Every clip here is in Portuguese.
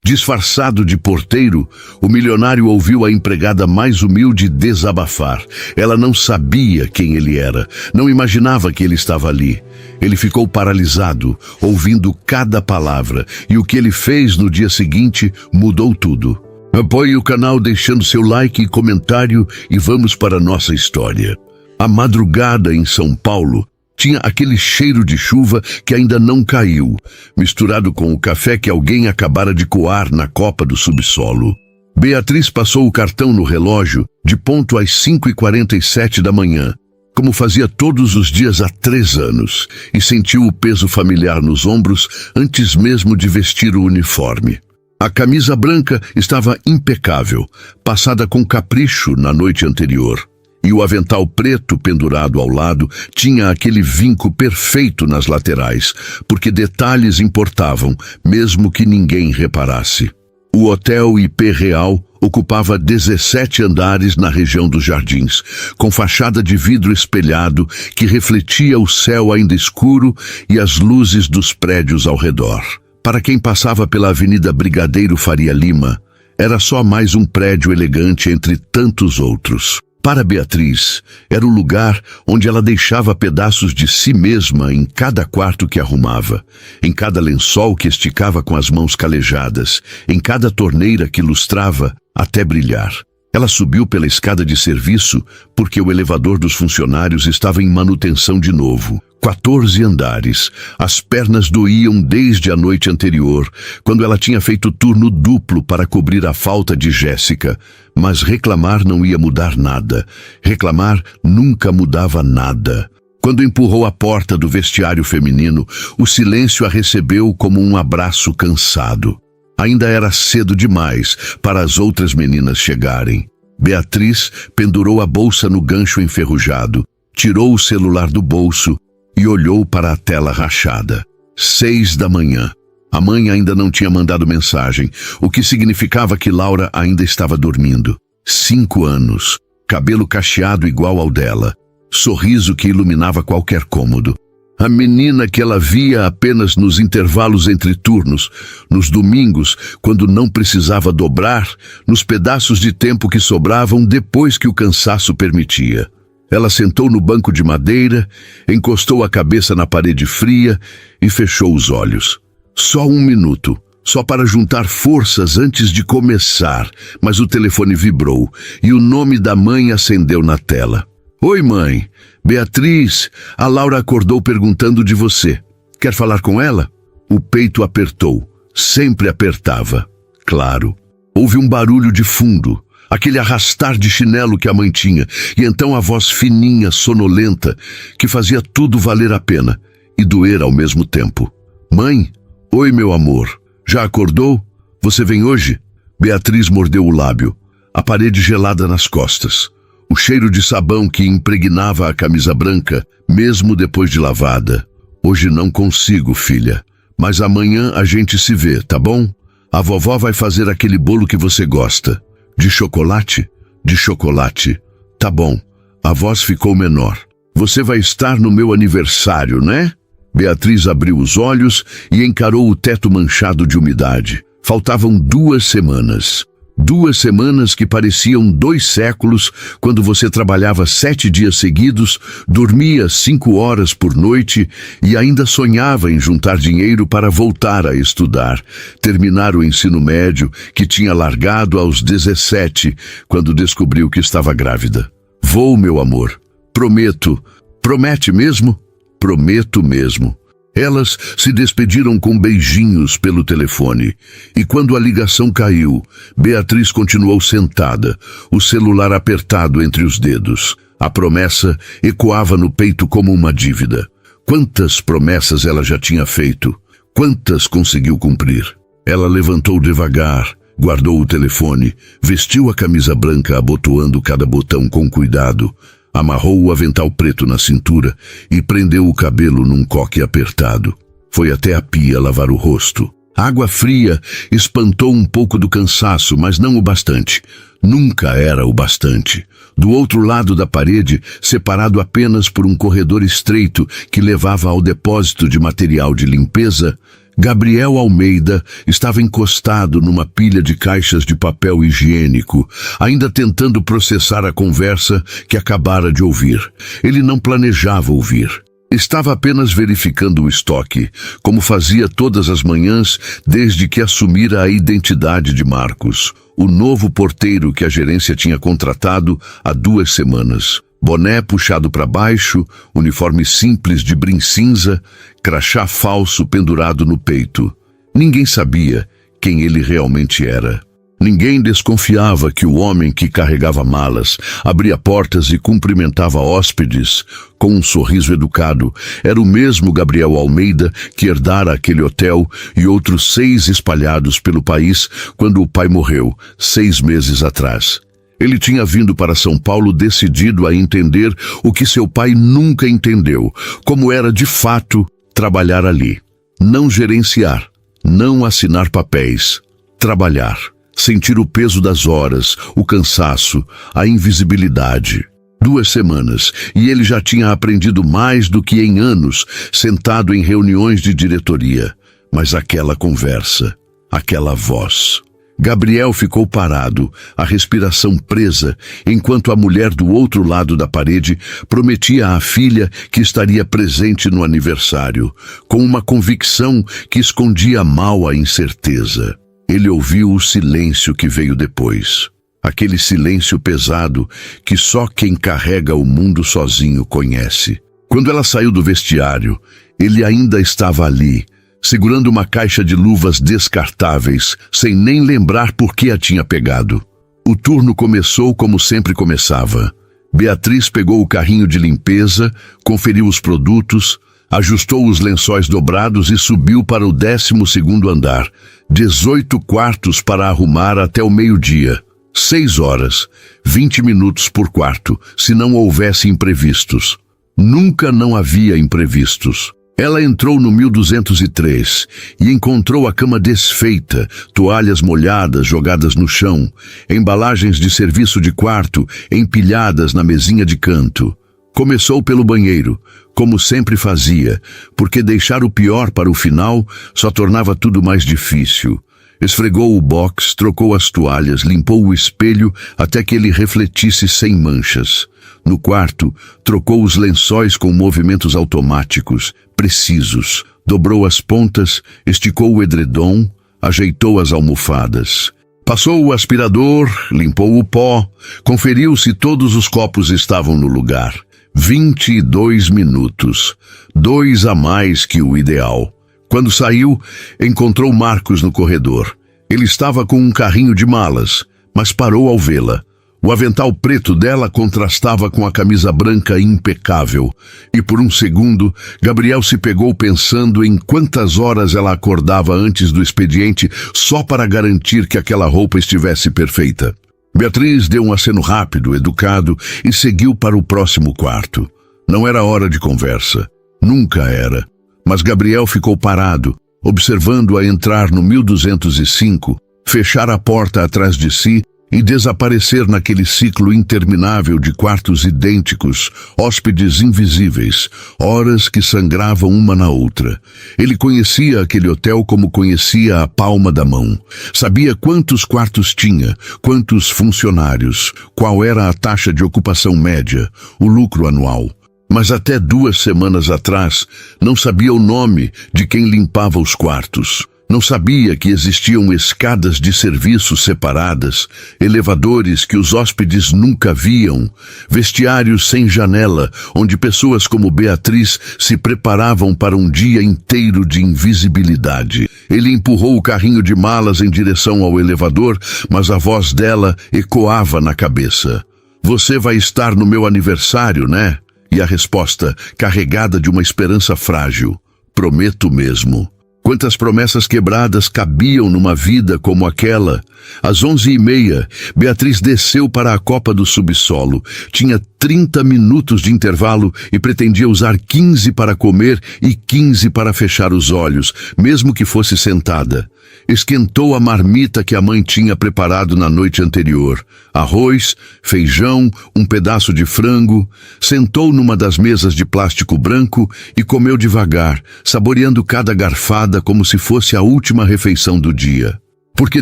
Disfarçado de porteiro, o milionário ouviu a empregada mais humilde desabafar. Ela não sabia quem ele era, não imaginava que ele estava ali. Ele ficou paralisado, ouvindo cada palavra, e o que ele fez no dia seguinte mudou tudo. Apoie o canal deixando seu like e comentário e vamos para a nossa história. A madrugada em São Paulo tinha aquele cheiro de chuva que ainda não caiu, misturado com o café que alguém acabara de coar na copa do subsolo. Beatriz passou o cartão no relógio de ponto às 5h47 da manhã, como fazia todos os dias há 3 anos, e sentiu o peso familiar nos ombros antes mesmo de vestir o uniforme. A camisa branca estava impecável, passada com capricho na noite anterior. E o avental preto pendurado ao lado tinha aquele vinco perfeito nas laterais, porque detalhes importavam, mesmo que ninguém reparasse. O Hotel IP Real ocupava 17 andares na região dos Jardins, com fachada de vidro espelhado que refletia o céu ainda escuro e as luzes dos prédios ao redor. Para quem passava pela Avenida Brigadeiro Faria Lima, era só mais um prédio elegante entre tantos outros. Para Beatriz, era o lugar onde ela deixava pedaços de si mesma em cada quarto que arrumava, em cada lençol que esticava com as mãos calejadas, em cada torneira que lustrava até brilhar. Ela subiu pela escada de serviço porque o elevador dos funcionários estava em manutenção de novo. 14 andares. As pernas doíam desde a noite anterior, quando ela tinha feito turno duplo para cobrir a falta de Jéssica. Mas reclamar não ia mudar nada. Reclamar nunca mudava nada. Quando empurrou a porta do vestiário feminino, o silêncio a recebeu como um abraço cansado. Ainda era cedo demais para as outras meninas chegarem. Beatriz pendurou a bolsa no gancho enferrujado, tirou o celular do bolso e olhou para a tela rachada. 6 da manhã. A mãe ainda não tinha mandado mensagem, o que significava que Laura ainda estava dormindo. 5 anos, cabelo cacheado igual ao dela, sorriso que iluminava qualquer cômodo. A menina que ela via apenas nos intervalos entre turnos, nos domingos, quando não precisava dobrar, nos pedaços de tempo que sobravam depois que o cansaço permitia. Ela sentou no banco de madeira, encostou a cabeça na parede fria e fechou os olhos. Só 1 minuto, só para juntar forças antes de começar, mas o telefone vibrou e o nome da mãe acendeu na tela. Oi, mãe. Beatriz, a Laura acordou perguntando de você. Quer falar com ela? O peito apertou. Sempre apertava. Claro. Houve um barulho de fundo, aquele arrastar de chinelo que a mãe tinha, e então a voz fininha, sonolenta, que fazia tudo valer a pena e doer ao mesmo tempo. Mãe? Oi, meu amor. Já acordou? Você vem hoje? Beatriz mordeu o lábio, a parede gelada nas costas. O cheiro de sabão que impregnava a camisa branca, mesmo depois de lavada. Hoje não consigo, filha, mas amanhã a gente se vê, tá bom? A vovó vai fazer aquele bolo que você gosta. De chocolate? De chocolate. Tá bom. A voz ficou menor. Você vai estar no meu aniversário, né? Beatriz abriu os olhos e encarou o teto manchado de umidade. Faltavam 2 semanas. 2 semanas que pareciam 2 séculos quando você trabalhava 7 dias seguidos, dormia 5 horas por noite e ainda sonhava em juntar dinheiro para voltar a estudar, terminar o ensino médio que tinha largado aos 17 quando descobriu que estava grávida. Vou, meu amor. Prometo. Promete mesmo? Prometo mesmo. Elas se despediram com beijinhos pelo telefone, e quando a ligação caiu, Beatriz continuou sentada, o celular apertado entre os dedos. A promessa ecoava no peito como uma dívida. Quantas promessas ela já tinha feito? Quantas conseguiu cumprir? Ela levantou devagar, guardou o telefone, vestiu a camisa branca abotoando cada botão com cuidado, amarrou o avental preto na cintura e prendeu o cabelo num coque apertado. Foi até a pia lavar o rosto. A água fria espantou um pouco do cansaço, mas não o bastante. Nunca era o bastante. Do outro lado da parede, separado apenas por um corredor estreito que levava ao depósito de material de limpeza, Gabriel Almeida estava encostado numa pilha de caixas de papel higiênico, ainda tentando processar a conversa que acabara de ouvir. Ele não planejava ouvir. Estava apenas verificando o estoque, como fazia todas as manhãs desde que assumira a identidade de Marcos, o novo porteiro que a gerência tinha contratado há 2 semanas. Boné puxado para baixo, uniforme simples de brim cinza, crachá falso pendurado no peito. Ninguém sabia quem ele realmente era. Ninguém desconfiava que o homem que carregava malas, abria portas e cumprimentava hóspedes com um sorriso educado era o mesmo Gabriel Almeida que herdara aquele hotel e outros 6 espalhados pelo país quando o pai morreu, 6 meses atrás. Ele tinha vindo para São Paulo decidido a entender o que seu pai nunca entendeu, como era de fato trabalhar ali. Não gerenciar, não assinar papéis, trabalhar. Sentir o peso das horas, o cansaço, a invisibilidade. 2 semanas, e ele já tinha aprendido mais do que em anos, sentado em reuniões de diretoria. Mas aquela conversa, aquela voz... Gabriel ficou parado, a respiração presa, enquanto a mulher do outro lado da parede prometia à filha que estaria presente no aniversário, com uma convicção que escondia mal a incerteza. Ele ouviu o silêncio que veio depois. Aquele silêncio pesado que só quem carrega o mundo sozinho conhece. Quando ela saiu do vestiário, ele ainda estava ali, segurando uma caixa de luvas descartáveis, sem nem lembrar por que a tinha pegado. O turno começou como sempre começava. Beatriz pegou o carrinho de limpeza, conferiu os produtos, ajustou os lençóis dobrados e subiu para o 12º andar. 18 quartos para arrumar até o meio-dia. 6 horas, 20 minutos por quarto, se não houvesse imprevistos. Nunca não havia imprevistos. Ela entrou no 1203 e encontrou a cama desfeita, toalhas molhadas jogadas no chão, embalagens de serviço de quarto empilhadas na mesinha de canto. Começou pelo banheiro, como sempre fazia, porque deixar o pior para o final só tornava tudo mais difícil. Esfregou o box, trocou as toalhas, limpou o espelho até que ele refletisse sem manchas. No quarto, trocou os lençóis com movimentos automáticos, precisos. Dobrou as pontas, esticou o edredom, ajeitou as almofadas. Passou o aspirador, limpou o pó, conferiu se todos os copos estavam no lugar. 22 minutos, 2 a mais que o ideal. Quando saiu, encontrou Marcos no corredor. Ele estava com um carrinho de malas, mas parou ao vê-la. O avental preto dela contrastava com a camisa branca impecável. E por um segundo, Gabriel se pegou pensando em quantas horas ela acordava antes do expediente só para garantir que aquela roupa estivesse perfeita. Beatriz deu um aceno rápido, educado, e seguiu para o próximo quarto. Não era hora de conversa. Nunca era. Mas Gabriel ficou parado, observando-a entrar no 1205, fechar a porta atrás de si e desaparecer naquele ciclo interminável de quartos idênticos, hóspedes invisíveis, horas que sangravam uma na outra. Ele conhecia aquele hotel como conhecia a palma da mão. Sabia quantos quartos tinha, quantos funcionários, qual era a taxa de ocupação média, o lucro anual. Mas até 2 semanas atrás, não sabia o nome de quem limpava os quartos. Não sabia que existiam escadas de serviço separadas, elevadores que os hóspedes nunca viam, vestiários sem janela, onde pessoas como Beatriz se preparavam para um dia inteiro de invisibilidade. Ele empurrou o carrinho de malas em direção ao elevador, mas a voz dela ecoava na cabeça. "Você vai estar no meu aniversário, né?" E a resposta, carregada de uma esperança frágil: "Prometo mesmo." Quantas promessas quebradas cabiam numa vida como aquela? Às 11h30, Beatriz desceu para a copa do subsolo. Tinha 30 minutos de intervalo e pretendia usar 15 para comer e 15 para fechar os olhos, mesmo que fosse sentada. Esquentou a marmita que a mãe tinha preparado na noite anterior. Arroz, feijão, um pedaço de frango. Sentou numa das mesas de plástico branco e comeu devagar, saboreando cada garfada como se fosse a última refeição do dia. Porque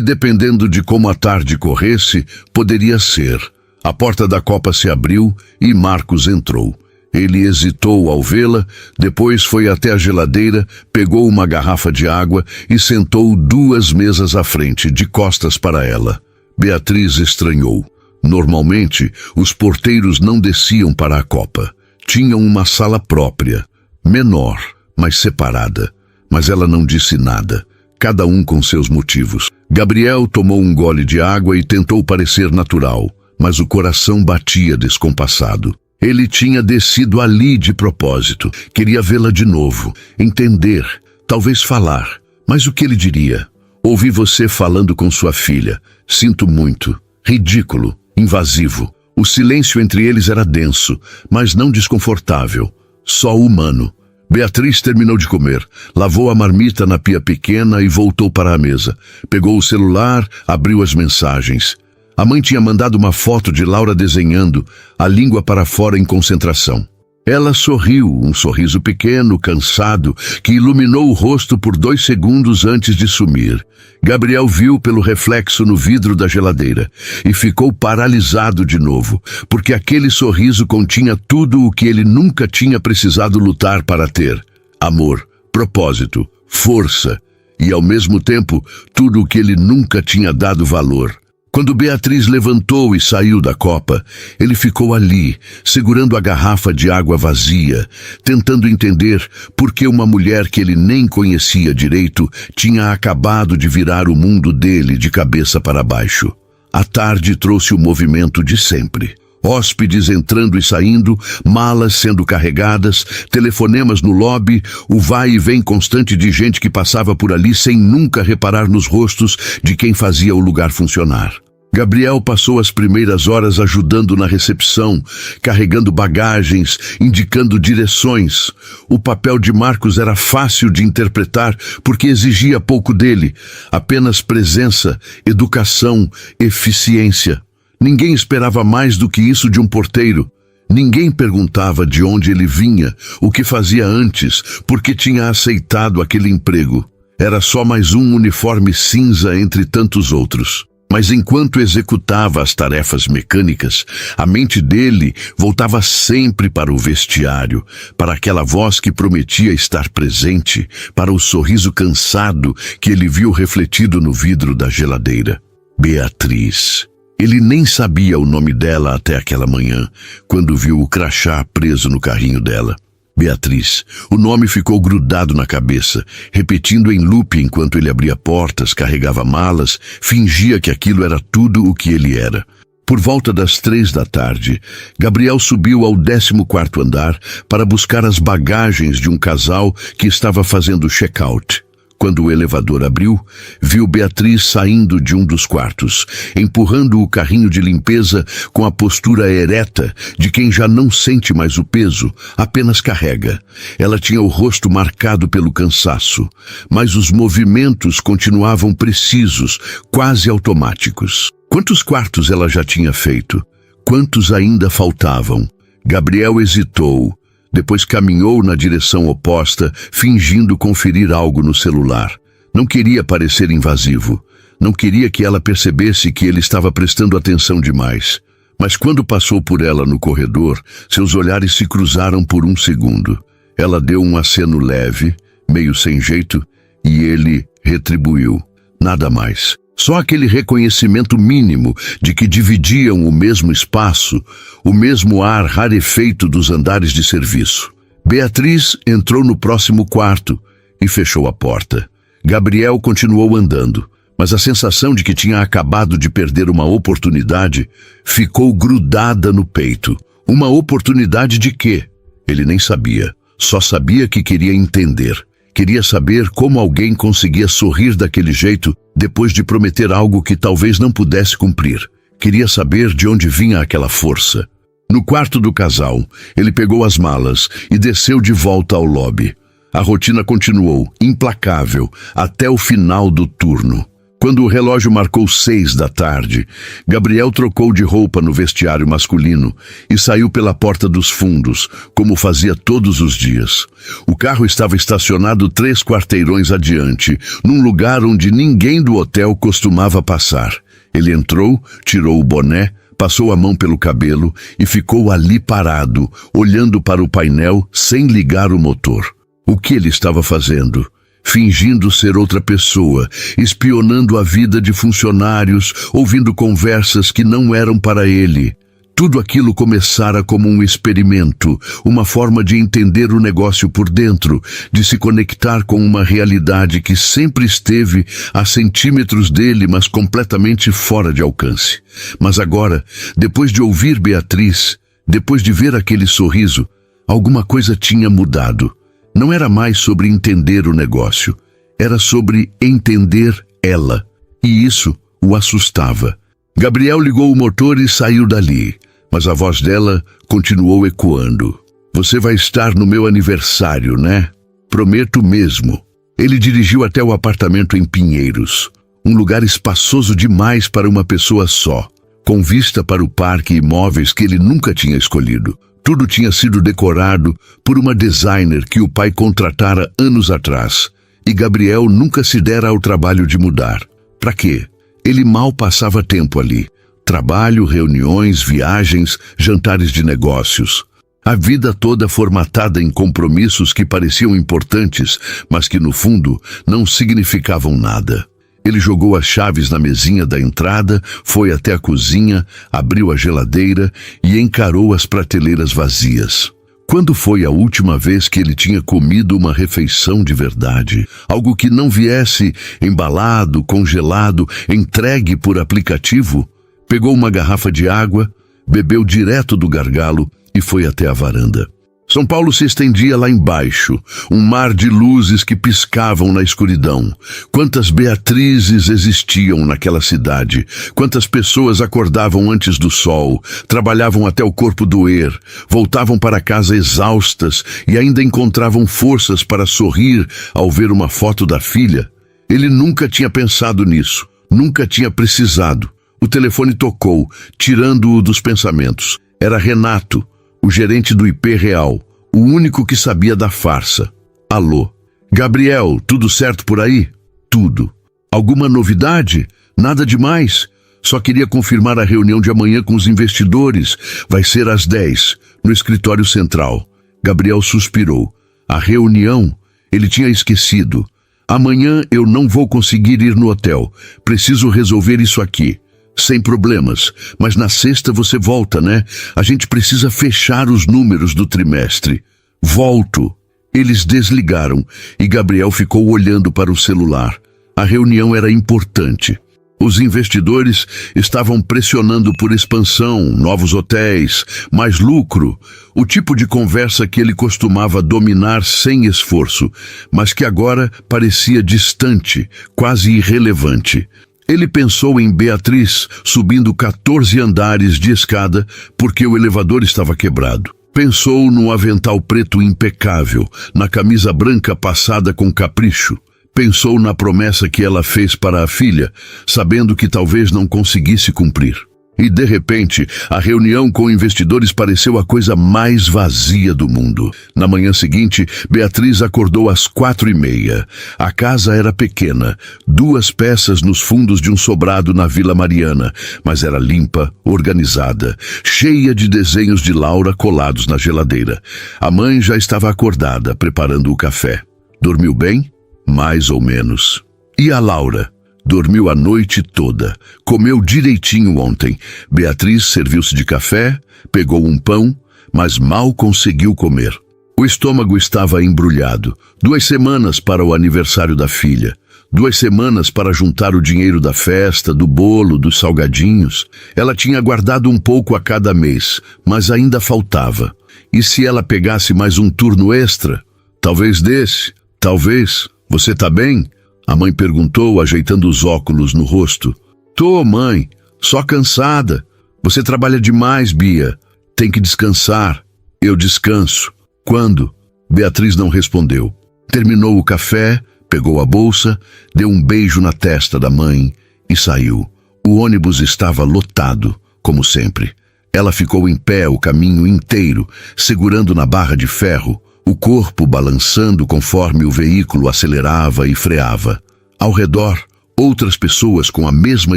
dependendo de como a tarde corresse, poderia ser. A porta da copa se abriu e Marcos entrou. Ele hesitou ao vê-la, depois foi até a geladeira, pegou uma garrafa de água e sentou 2 mesas à frente, de costas para ela. Beatriz estranhou. Normalmente, os porteiros não desciam para a copa. Tinham uma sala própria, menor, mas separada. Mas ela não disse nada, cada um com seus motivos. Gabriel tomou um gole de água e tentou parecer natural, mas o coração batia descompassado. Ele tinha descido ali de propósito. Queria vê-la de novo, entender, talvez falar. Mas o que ele diria? Ouvi você falando com sua filha. Sinto muito. Ridículo. Invasivo. O silêncio entre eles era denso, mas não desconfortável. Só humano. Beatriz terminou de comer, lavou a marmita na pia pequena e voltou para a mesa. Pegou o celular, abriu as mensagens. A mãe tinha mandado uma foto de Laura desenhando, a língua para fora em concentração. Ela sorriu, um sorriso pequeno, cansado, que iluminou o rosto por 2 segundos antes de sumir. Gabriel viu pelo reflexo no vidro da geladeira e ficou paralisado de novo, porque aquele sorriso continha tudo o que ele nunca tinha precisado lutar para ter. Amor, propósito, força e, ao mesmo tempo, tudo o que ele nunca tinha dado valor. Quando Beatriz levantou e saiu da copa, ele ficou ali, segurando a garrafa de água vazia, tentando entender por que uma mulher que ele nem conhecia direito tinha acabado de virar o mundo dele de cabeça para baixo. A tarde trouxe o movimento de sempre. Hóspedes entrando e saindo, malas sendo carregadas, telefonemas no lobby, o vai e vem constante de gente que passava por ali sem nunca reparar nos rostos de quem fazia o lugar funcionar. Gabriel passou as primeiras horas ajudando na recepção, carregando bagagens, indicando direções. O papel de Marcos era fácil de interpretar porque exigia pouco dele, apenas presença, educação, eficiência. Ninguém esperava mais do que isso de um porteiro. Ninguém perguntava de onde ele vinha, o que fazia antes, por que tinha aceitado aquele emprego. Era só mais um uniforme cinza entre tantos outros. Mas enquanto executava as tarefas mecânicas, a mente dele voltava sempre para o vestiário, para aquela voz que prometia estar presente, para o sorriso cansado que ele viu refletido no vidro da geladeira. Beatriz. Ele nem sabia o nome dela até aquela manhã, quando viu o crachá preso no carrinho dela. Beatriz. O nome ficou grudado na cabeça, repetindo em loop enquanto ele abria portas, carregava malas, fingia que aquilo era tudo o que ele era. Por volta das 3 da tarde, Gabriel subiu ao 14º andar para buscar as bagagens de um casal que estava fazendo check-out. Quando o elevador abriu, viu Beatriz saindo de um dos quartos, empurrando o carrinho de limpeza com a postura ereta de quem já não sente mais o peso, apenas carrega. Ela tinha o rosto marcado pelo cansaço, mas os movimentos continuavam precisos, quase automáticos. Quantos quartos ela já tinha feito? Quantos ainda faltavam? Gabriel hesitou. Depois caminhou na direção oposta, fingindo conferir algo no celular. Não queria parecer invasivo. Não queria que ela percebesse que ele estava prestando atenção demais. Mas quando passou por ela no corredor, seus olhares se cruzaram por um segundo. Ela deu um aceno leve, meio sem jeito, e ele retribuiu. Nada mais. Só aquele reconhecimento mínimo de que dividiam o mesmo espaço, o mesmo ar rarefeito dos andares de serviço. Beatriz entrou no próximo quarto e fechou a porta. Gabriel continuou andando, mas a sensação de que tinha acabado de perder uma oportunidade ficou grudada no peito. Uma oportunidade de quê? Ele nem sabia. Só sabia que queria entender. Queria saber como alguém conseguia sorrir daquele jeito depois de prometer algo que talvez não pudesse cumprir. Queria saber de onde vinha aquela força. No quarto do casal, ele pegou as malas e desceu de volta ao lobby. A rotina continuou, implacável, até o final do turno. Quando o relógio marcou 6 da tarde, Gabriel trocou de roupa no vestiário masculino e saiu pela porta dos fundos, como fazia todos os dias. O carro estava estacionado 3 quarteirões adiante, num lugar onde ninguém do hotel costumava passar. Ele entrou, tirou o boné, passou a mão pelo cabelo e ficou ali parado, olhando para o painel sem ligar o motor. O que ele estava fazendo? Fingindo ser outra pessoa, espionando a vida de funcionários, ouvindo conversas que não eram para ele. Tudo aquilo começara como um experimento, uma forma de entender o negócio por dentro, de se conectar com uma realidade que sempre esteve a centímetros dele, mas completamente fora de alcance. Mas agora, depois de ouvir Beatriz, depois de ver aquele sorriso, alguma coisa tinha mudado. Não era mais sobre entender o negócio, era sobre entender ela, e isso o assustava. Gabriel ligou o motor e saiu dali, mas a voz dela continuou ecoando. Você vai estar no meu aniversário, né? Prometo mesmo. Ele dirigiu até o apartamento em Pinheiros, um lugar espaçoso demais para uma pessoa só, com vista para o parque e imóveis que ele nunca tinha escolhido. Tudo tinha sido decorado por uma designer que o pai contratara anos atrás, e Gabriel nunca se dera ao trabalho de mudar. Para quê? Ele mal passava tempo ali. Trabalho, reuniões, viagens, jantares de negócios. A vida toda formatada em compromissos que pareciam importantes, mas que no fundo não significavam nada. Ele jogou as chaves na mesinha da entrada, foi até a cozinha, abriu a geladeira e encarou as prateleiras vazias. Quando foi a última vez que ele tinha comido uma refeição de verdade? Algo que não viesse embalado, congelado, entregue por aplicativo? Pegou uma garrafa de água, bebeu direto do gargalo e foi até a varanda. São Paulo se estendia lá embaixo, um mar de luzes que piscavam na escuridão. Quantas Beatrizes existiam naquela cidade, quantas pessoas acordavam antes do sol, trabalhavam até o corpo doer, voltavam para casa exaustas e ainda encontravam forças para sorrir ao ver uma foto da filha. Ele nunca tinha pensado nisso, nunca tinha precisado. O telefone tocou, tirando-o dos pensamentos. Era Renato, o gerente do IP Real, o único que sabia da farsa. Alô? Gabriel, tudo certo por aí? Tudo. Alguma novidade? Nada demais. Só queria confirmar a reunião de amanhã com os investidores. Vai ser às 10, no escritório central. Gabriel suspirou. A reunião? Ele tinha esquecido. Amanhã eu não vou conseguir ir no hotel. Preciso resolver isso aqui. Sem problemas, mas na sexta você volta, né? A gente precisa fechar os números do trimestre. Volto. Eles desligaram e Gabriel ficou olhando para o celular. A reunião era importante. Os investidores estavam pressionando por expansão, novos hotéis, mais lucro, o tipo de conversa que ele costumava dominar sem esforço, mas que agora parecia distante, quase irrelevante. Ele pensou em Beatriz subindo 14 andares de escada porque o elevador estava quebrado. Pensou no avental preto impecável, na camisa branca passada com capricho. Pensou na promessa que ela fez para a filha, sabendo que talvez não conseguisse cumprir. E, de repente, a reunião com investidores pareceu a coisa mais vazia do mundo. Na manhã seguinte, Beatriz acordou às 4h30. A casa era pequena, 2 peças nos fundos de um sobrado na Vila Mariana, mas era limpa, organizada, cheia de desenhos de Laura colados na geladeira. A mãe já estava acordada, preparando o café. Dormiu bem? Mais ou menos. E a Laura? Dormiu a noite toda, comeu direitinho ontem. Beatriz serviu-se de café, pegou um pão, mas mal conseguiu comer. O estômago estava embrulhado. 2 semanas para o aniversário da filha. 2 semanas para juntar o dinheiro da festa, do bolo, dos salgadinhos. Ela tinha guardado um pouco a cada mês, mas ainda faltava. E se ela pegasse mais um turno extra? Talvez desse, talvez. Você tá bem? A mãe perguntou, ajeitando os óculos no rosto. Tô, mãe, só cansada. Você trabalha demais, Bia. Tem que descansar. Eu descanso. Quando? Beatriz não respondeu. Terminou o café, pegou a bolsa, deu um beijo na testa da mãe e saiu. O ônibus estava lotado, como sempre. Ela ficou em pé o caminho inteiro, segurando na barra de ferro, o corpo balançando conforme o veículo acelerava e freava. Ao redor, outras pessoas com a mesma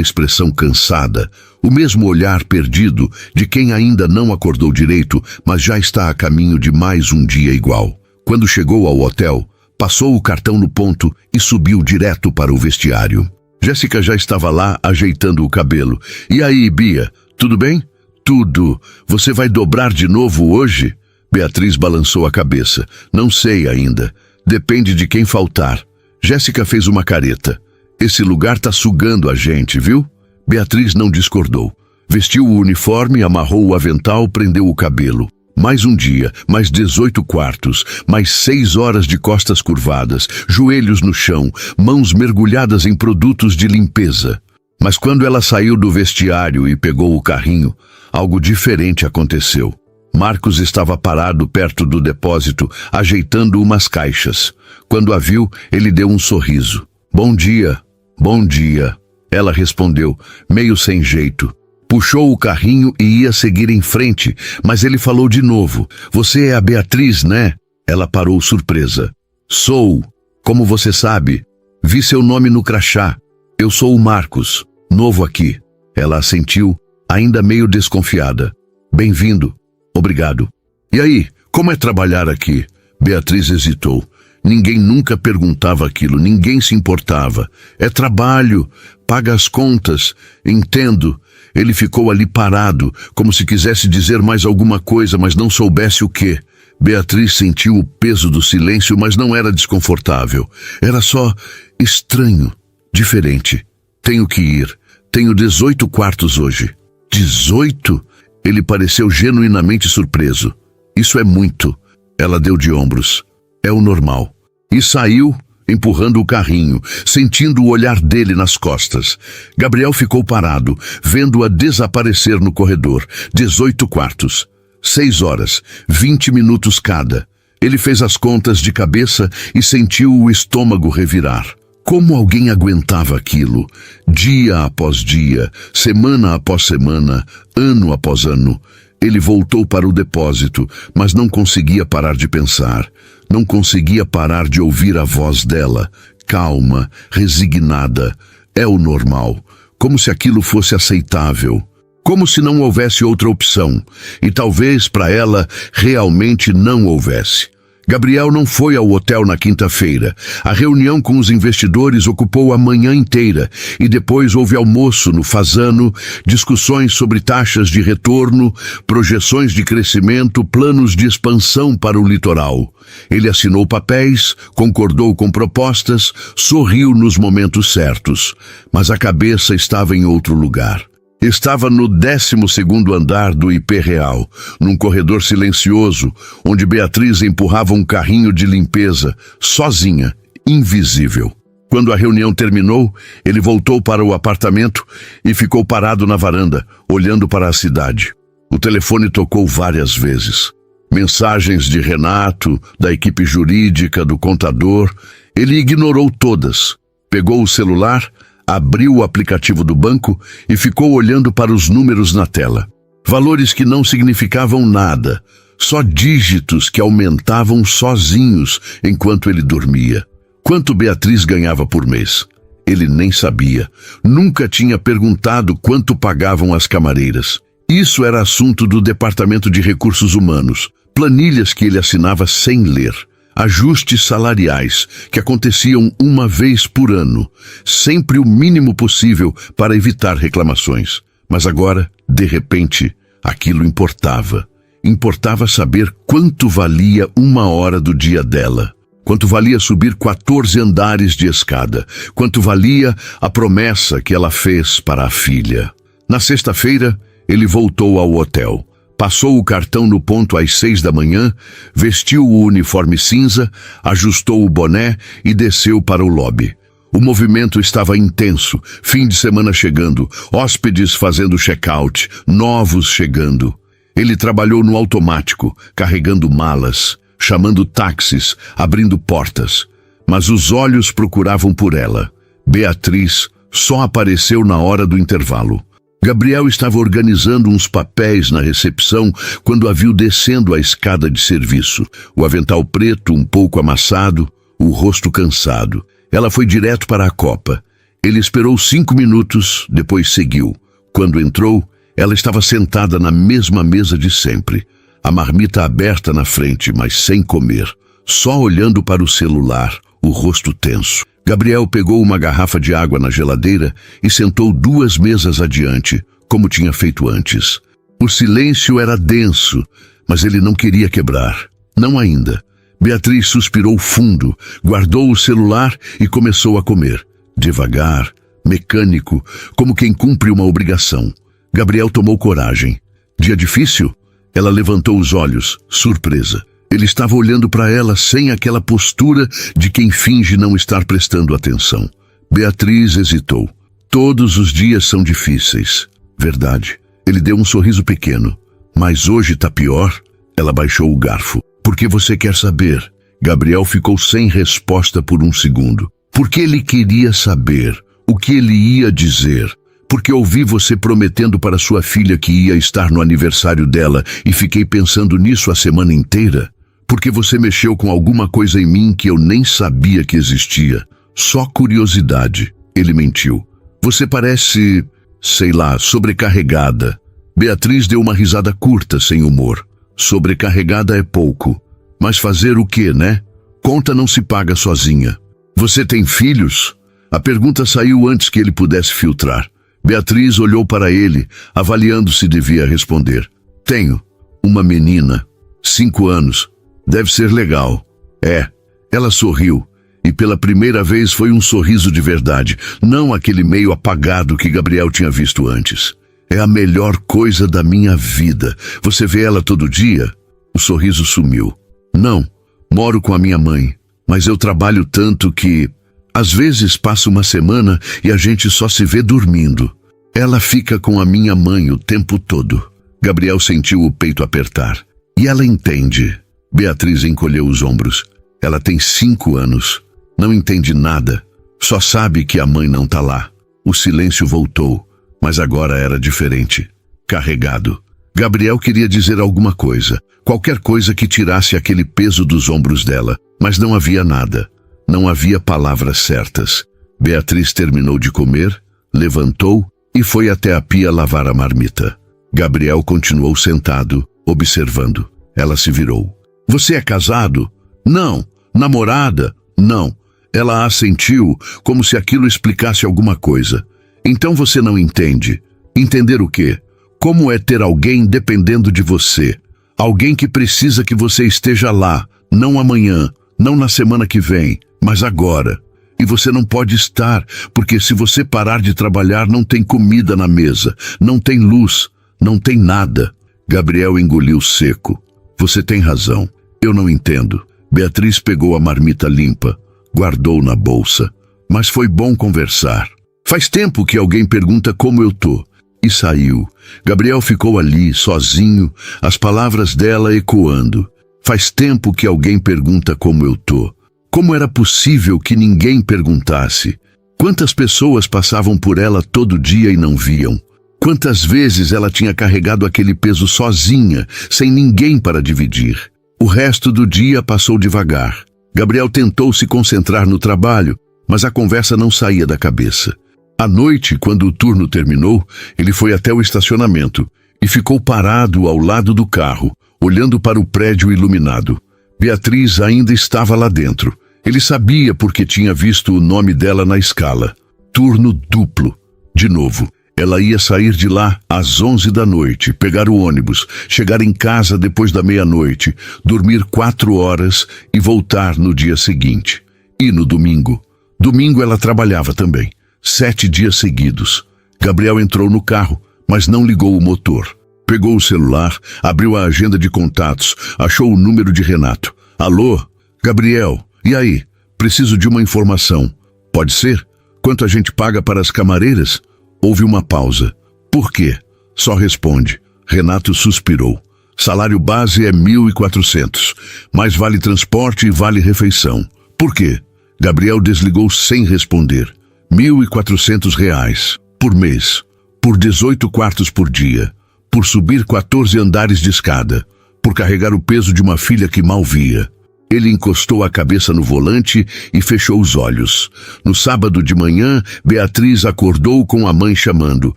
expressão cansada, o mesmo olhar perdido de quem ainda não acordou direito, mas já está a caminho de mais um dia igual. Quando chegou ao hotel, passou o cartão no ponto e subiu direto para o vestiário. Jéssica já estava lá ajeitando o cabelo. E aí, Bia, tudo bem? Tudo. Você vai dobrar de novo hoje? Beatriz balançou a cabeça. Não sei ainda. Depende de quem faltar. Jéssica fez uma careta. Esse lugar tá sugando a gente, viu? Beatriz não discordou. Vestiu o uniforme, amarrou o avental, prendeu o cabelo. Mais um dia, mais 18 quartos, mais 6 horas de costas curvadas, joelhos no chão, mãos mergulhadas em produtos de limpeza. Mas quando ela saiu do vestiário e pegou o carrinho, algo diferente aconteceu. Marcos estava parado perto do depósito, ajeitando umas caixas. Quando a viu, ele deu um sorriso. Bom dia, bom dia. Ela respondeu, meio sem jeito. Puxou o carrinho e ia seguir em frente, mas ele falou de novo. Você é a Beatriz, né? Ela parou surpresa. Sou. Como você sabe? Vi seu nome no crachá. Eu sou o Marcos, novo aqui. Ela assentiu, ainda meio desconfiada. Bem-vindo. Obrigado. E aí, como é trabalhar aqui? Beatriz hesitou. Ninguém nunca perguntava aquilo, ninguém se importava. É trabalho, paga as contas, entendo. Ele ficou ali parado, como se quisesse dizer mais alguma coisa, mas não soubesse o quê. Beatriz sentiu o peso do silêncio, mas não era desconfortável. Era só estranho, diferente. Tenho que ir. Tenho 18 quartos hoje. 18? Ele pareceu genuinamente surpreso. Isso é muito. Ela deu de ombros. É o normal. E saiu, empurrando o carrinho, sentindo o olhar dele nas costas. Gabriel ficou parado, vendo-a desaparecer no corredor. 18 quartos. 6 horas, 20 minutos cada. Ele fez as contas de cabeça e sentiu o estômago revirar. Como alguém aguentava aquilo? Dia após dia, semana após semana, ano após ano. Ele voltou para o depósito, mas não conseguia parar de pensar. Não conseguia parar de ouvir a voz dela, calma, resignada. É o normal, como se aquilo fosse aceitável. Como se não houvesse outra opção, e talvez para ela realmente não houvesse. Gabriel não foi ao hotel na quinta-feira. A reunião com os investidores ocupou a manhã inteira e depois houve almoço no Fazano, discussões sobre taxas de retorno, projeções de crescimento, planos de expansão para o litoral. Ele assinou papéis, concordou com propostas, sorriu nos momentos certos, mas a cabeça estava em outro lugar. Estava no 12º andar do IP Real, num corredor silencioso, onde Beatriz empurrava um carrinho de limpeza, sozinha, invisível. Quando a reunião terminou, ele voltou para o apartamento e ficou parado na varanda, olhando para a cidade. O telefone tocou várias vezes. Mensagens de Renato, da equipe jurídica, do contador. Ele ignorou todas. Pegou o celular, abriu o aplicativo do banco e ficou olhando para os números na tela. Valores que não significavam nada, só dígitos que aumentavam sozinhos enquanto ele dormia. Quanto Beatriz ganhava por mês? Ele nem sabia. Nunca tinha perguntado quanto pagavam as camareiras. Isso era assunto do Departamento de Recursos Humanos. Planilhas que ele assinava sem ler. Ajustes salariais que aconteciam uma vez por ano, sempre o mínimo possível para evitar reclamações. Mas agora, de repente, aquilo importava. Importava saber quanto valia uma hora do dia dela. Quanto valia subir 14 andares de escada. Quanto valia a promessa que ela fez para a filha. Na sexta-feira, ele voltou ao hotel. Passou o cartão no ponto às 6 da manhã, vestiu o uniforme cinza, ajustou o boné e desceu para o lobby. O movimento estava intenso, fim de semana chegando, hóspedes fazendo check-out, novos chegando. Ele trabalhou no automático, carregando malas, chamando táxis, abrindo portas. Mas os olhos procuravam por ela. Beatriz só apareceu na hora do intervalo. Gabriel estava organizando uns papéis na recepção quando a viu descendo a escada de serviço. O avental preto, um pouco amassado, o rosto cansado. Ela foi direto para a copa. Ele esperou 5 minutos, depois seguiu. Quando entrou, ela estava sentada na mesma mesa de sempre. A marmita aberta na frente, mas sem comer. Só olhando para o celular, o rosto tenso. Gabriel pegou uma garrafa de água na geladeira e sentou 2 mesas adiante, como tinha feito antes. O silêncio era denso, mas ele não queria quebrar. Não ainda. Beatriz suspirou fundo, guardou o celular e começou a comer. Devagar, mecânico, como quem cumpre uma obrigação. Gabriel tomou coragem. Dia difícil? Ela levantou os olhos, surpresa. Ele estava olhando para ela sem aquela postura de quem finge não estar prestando atenção. Beatriz hesitou. Todos os dias são difíceis. Verdade. Ele deu um sorriso pequeno. Mas hoje tá pior? Ela baixou o garfo. Por que você quer saber? Gabriel ficou sem resposta por um segundo. Porque ele queria saber o que ele ia dizer. Porque ouvi você prometendo para sua filha que ia estar no aniversário dela e fiquei pensando nisso a semana inteira. Porque você mexeu com alguma coisa em mim que eu nem sabia que existia. Só curiosidade. Ele mentiu. Você parece, sei lá, sobrecarregada. Beatriz deu uma risada curta, sem humor. Sobrecarregada é pouco. Mas fazer o quê, né? Conta não se paga sozinha. Você tem filhos? A pergunta saiu antes que ele pudesse filtrar. Beatriz olhou para ele, avaliando se devia responder. Tenho. Uma menina. 5 anos. Deve ser legal. É. Ela sorriu. E pela primeira vez foi um sorriso de verdade, não aquele meio apagado que Gabriel tinha visto antes. É a melhor coisa da minha vida. Você vê ela todo dia? O sorriso sumiu. Não. Moro com a minha mãe. Mas eu trabalho tanto que... Às vezes passa uma semana e a gente só se vê dormindo. Ela fica com a minha mãe o tempo todo. Gabriel sentiu o peito apertar. E ela entende. Beatriz encolheu os ombros. Ela tem 5 anos. Não entende nada. Só sabe que a mãe não tá lá. O silêncio voltou, mas agora era diferente. Carregado. Gabriel queria dizer alguma coisa. Qualquer coisa que tirasse aquele peso dos ombros dela. Mas não havia nada. Não havia palavras certas. Beatriz terminou de comer, levantou e foi até a pia lavar a marmita. Gabriel continuou sentado, observando. Ela se virou. Você é casado? Não. Namorada? Não. Ela assentiu, como se aquilo explicasse alguma coisa. Então você não entende. Entender o quê? Como é ter alguém dependendo de você? Alguém que precisa que você esteja lá, não amanhã, não na semana que vem, mas agora. E você não pode estar, porque se você parar de trabalhar não tem comida na mesa, não tem luz, não tem nada. Gabriel engoliu seco. Você tem razão. Eu não entendo. Beatriz pegou a marmita limpa, guardou na bolsa. Mas foi bom conversar. Faz tempo que alguém pergunta como eu tô. E saiu. Gabriel ficou ali, sozinho, as palavras dela ecoando. Faz tempo que alguém pergunta como eu tô. Como era possível que ninguém perguntasse? Quantas pessoas passavam por ela todo dia e não viam? Quantas vezes ela tinha carregado aquele peso sozinha, sem ninguém para dividir? O resto do dia passou devagar. Gabriel tentou se concentrar no trabalho, mas a conversa não saía da cabeça. À noite, quando o turno terminou, ele foi até o estacionamento e ficou parado ao lado do carro, olhando para o prédio iluminado. Beatriz ainda estava lá dentro. Ele sabia porque tinha visto o nome dela na escala. Turno duplo. De novo. Ela ia sair de lá às 11 da noite, pegar o ônibus, chegar em casa depois da meia-noite, dormir 4 horas e voltar no dia seguinte. E no domingo? Domingo ela trabalhava também. 7 dias seguidos. Gabriel entrou no carro, mas não ligou o motor. Pegou o celular, abriu a agenda de contatos, achou o número de Renato. Alô? Gabriel, e aí? Preciso de uma informação. Pode ser? Quanto a gente paga para as camareiras? Houve uma pausa. Por quê? Só responde. Renato suspirou. Salário base é 1.400, mas vale transporte e vale refeição. Por quê? Gabriel desligou sem responder. 1.400 reais por mês, por 18 quartos por dia, por subir 14 andares de escada, por carregar o peso de uma filha que mal via. Ele encostou a cabeça no volante e fechou os olhos. No sábado de manhã, Beatriz acordou com a mãe chamando.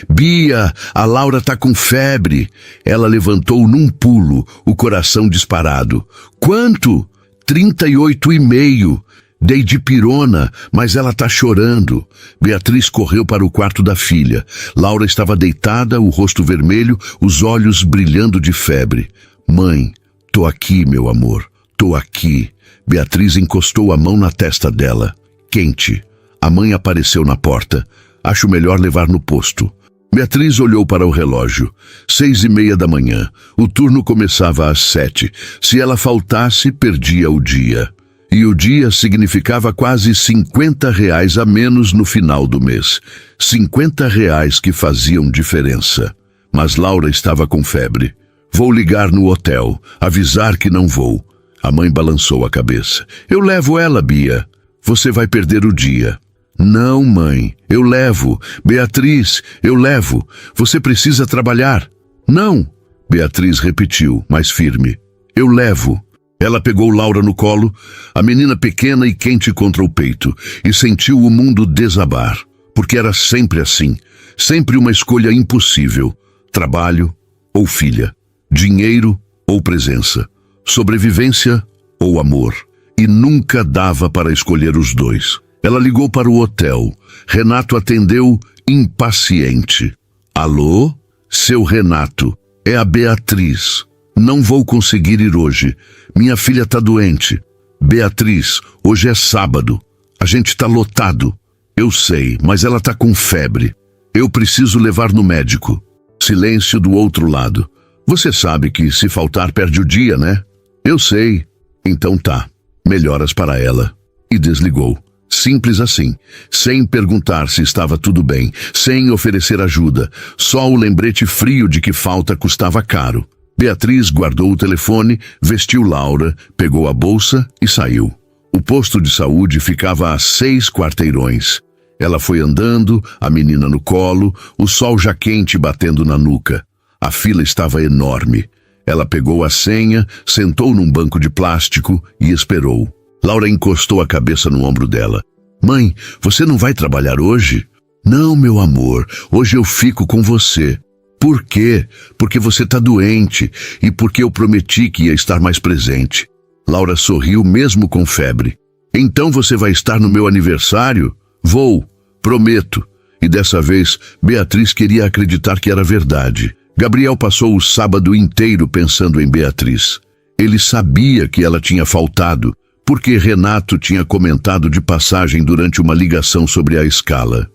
Bia, a Laura tá com febre. Ela levantou num pulo, o coração disparado. Quanto? 38,5. Dei dipirona, mas ela tá chorando. Beatriz correu para o quarto da filha. Laura estava deitada, o rosto vermelho, os olhos brilhando de febre. Mãe, tô aqui, meu amor. Tô aqui. Beatriz encostou a mão na testa dela. Quente. A mãe apareceu na porta. Acho melhor levar no posto. Beatriz olhou para o relógio. 6:30 da manhã. O turno começava às 7. Se ela faltasse, perdia o dia. E o dia significava quase 50 reais a menos no final do mês. 50 reais que faziam diferença. Mas Laura estava com febre. Vou ligar no hotel, avisar que não vou. A mãe balançou a cabeça. Eu levo ela, Bia. Você vai perder o dia. Não, mãe, eu levo. Beatriz, eu levo. Você precisa trabalhar. Não. Beatriz repetiu, mais firme. Eu levo. Ela pegou Laura no colo, a menina pequena e quente contra o peito, e sentiu o mundo desabar. Porque era sempre assim. Sempre uma escolha impossível. Trabalho ou filha. Dinheiro ou presença. Sobrevivência ou amor. E nunca dava para escolher os dois. Ela ligou para o hotel. Renato atendeu, impaciente. Alô? Seu Renato, é a Beatriz. Não vou conseguir ir hoje. Minha filha tá doente. Beatriz, hoje é sábado. A gente tá lotado. Eu sei, mas ela tá com febre. Eu preciso levar no médico. Silêncio do outro lado. Você sabe que se faltar perde o dia, né? Eu sei. Então tá. Melhoras para ela. E desligou. Simples assim. Sem perguntar se estava tudo bem. Sem oferecer ajuda. Só o lembrete frio de que falta custava caro. Beatriz guardou o telefone, vestiu Laura, pegou a bolsa e saiu. O posto de saúde ficava a 6 quarteirões. Ela foi andando, a menina no colo, o sol já quente batendo na nuca. A fila estava enorme. Ela pegou a senha, sentou num banco de plástico e esperou. Laura encostou a cabeça no ombro dela. Mãe, você não vai trabalhar hoje? Não, meu amor, hoje eu fico com você. Por quê? Porque você está doente e porque eu prometi que ia estar mais presente. Laura sorriu mesmo com febre. Então você vai estar no meu aniversário? Vou, prometo. E dessa vez, Beatriz queria acreditar que era verdade. Gabriel passou o sábado inteiro pensando em Beatriz. Ele sabia que ela tinha faltado, porque Renato tinha comentado de passagem durante uma ligação sobre a escala.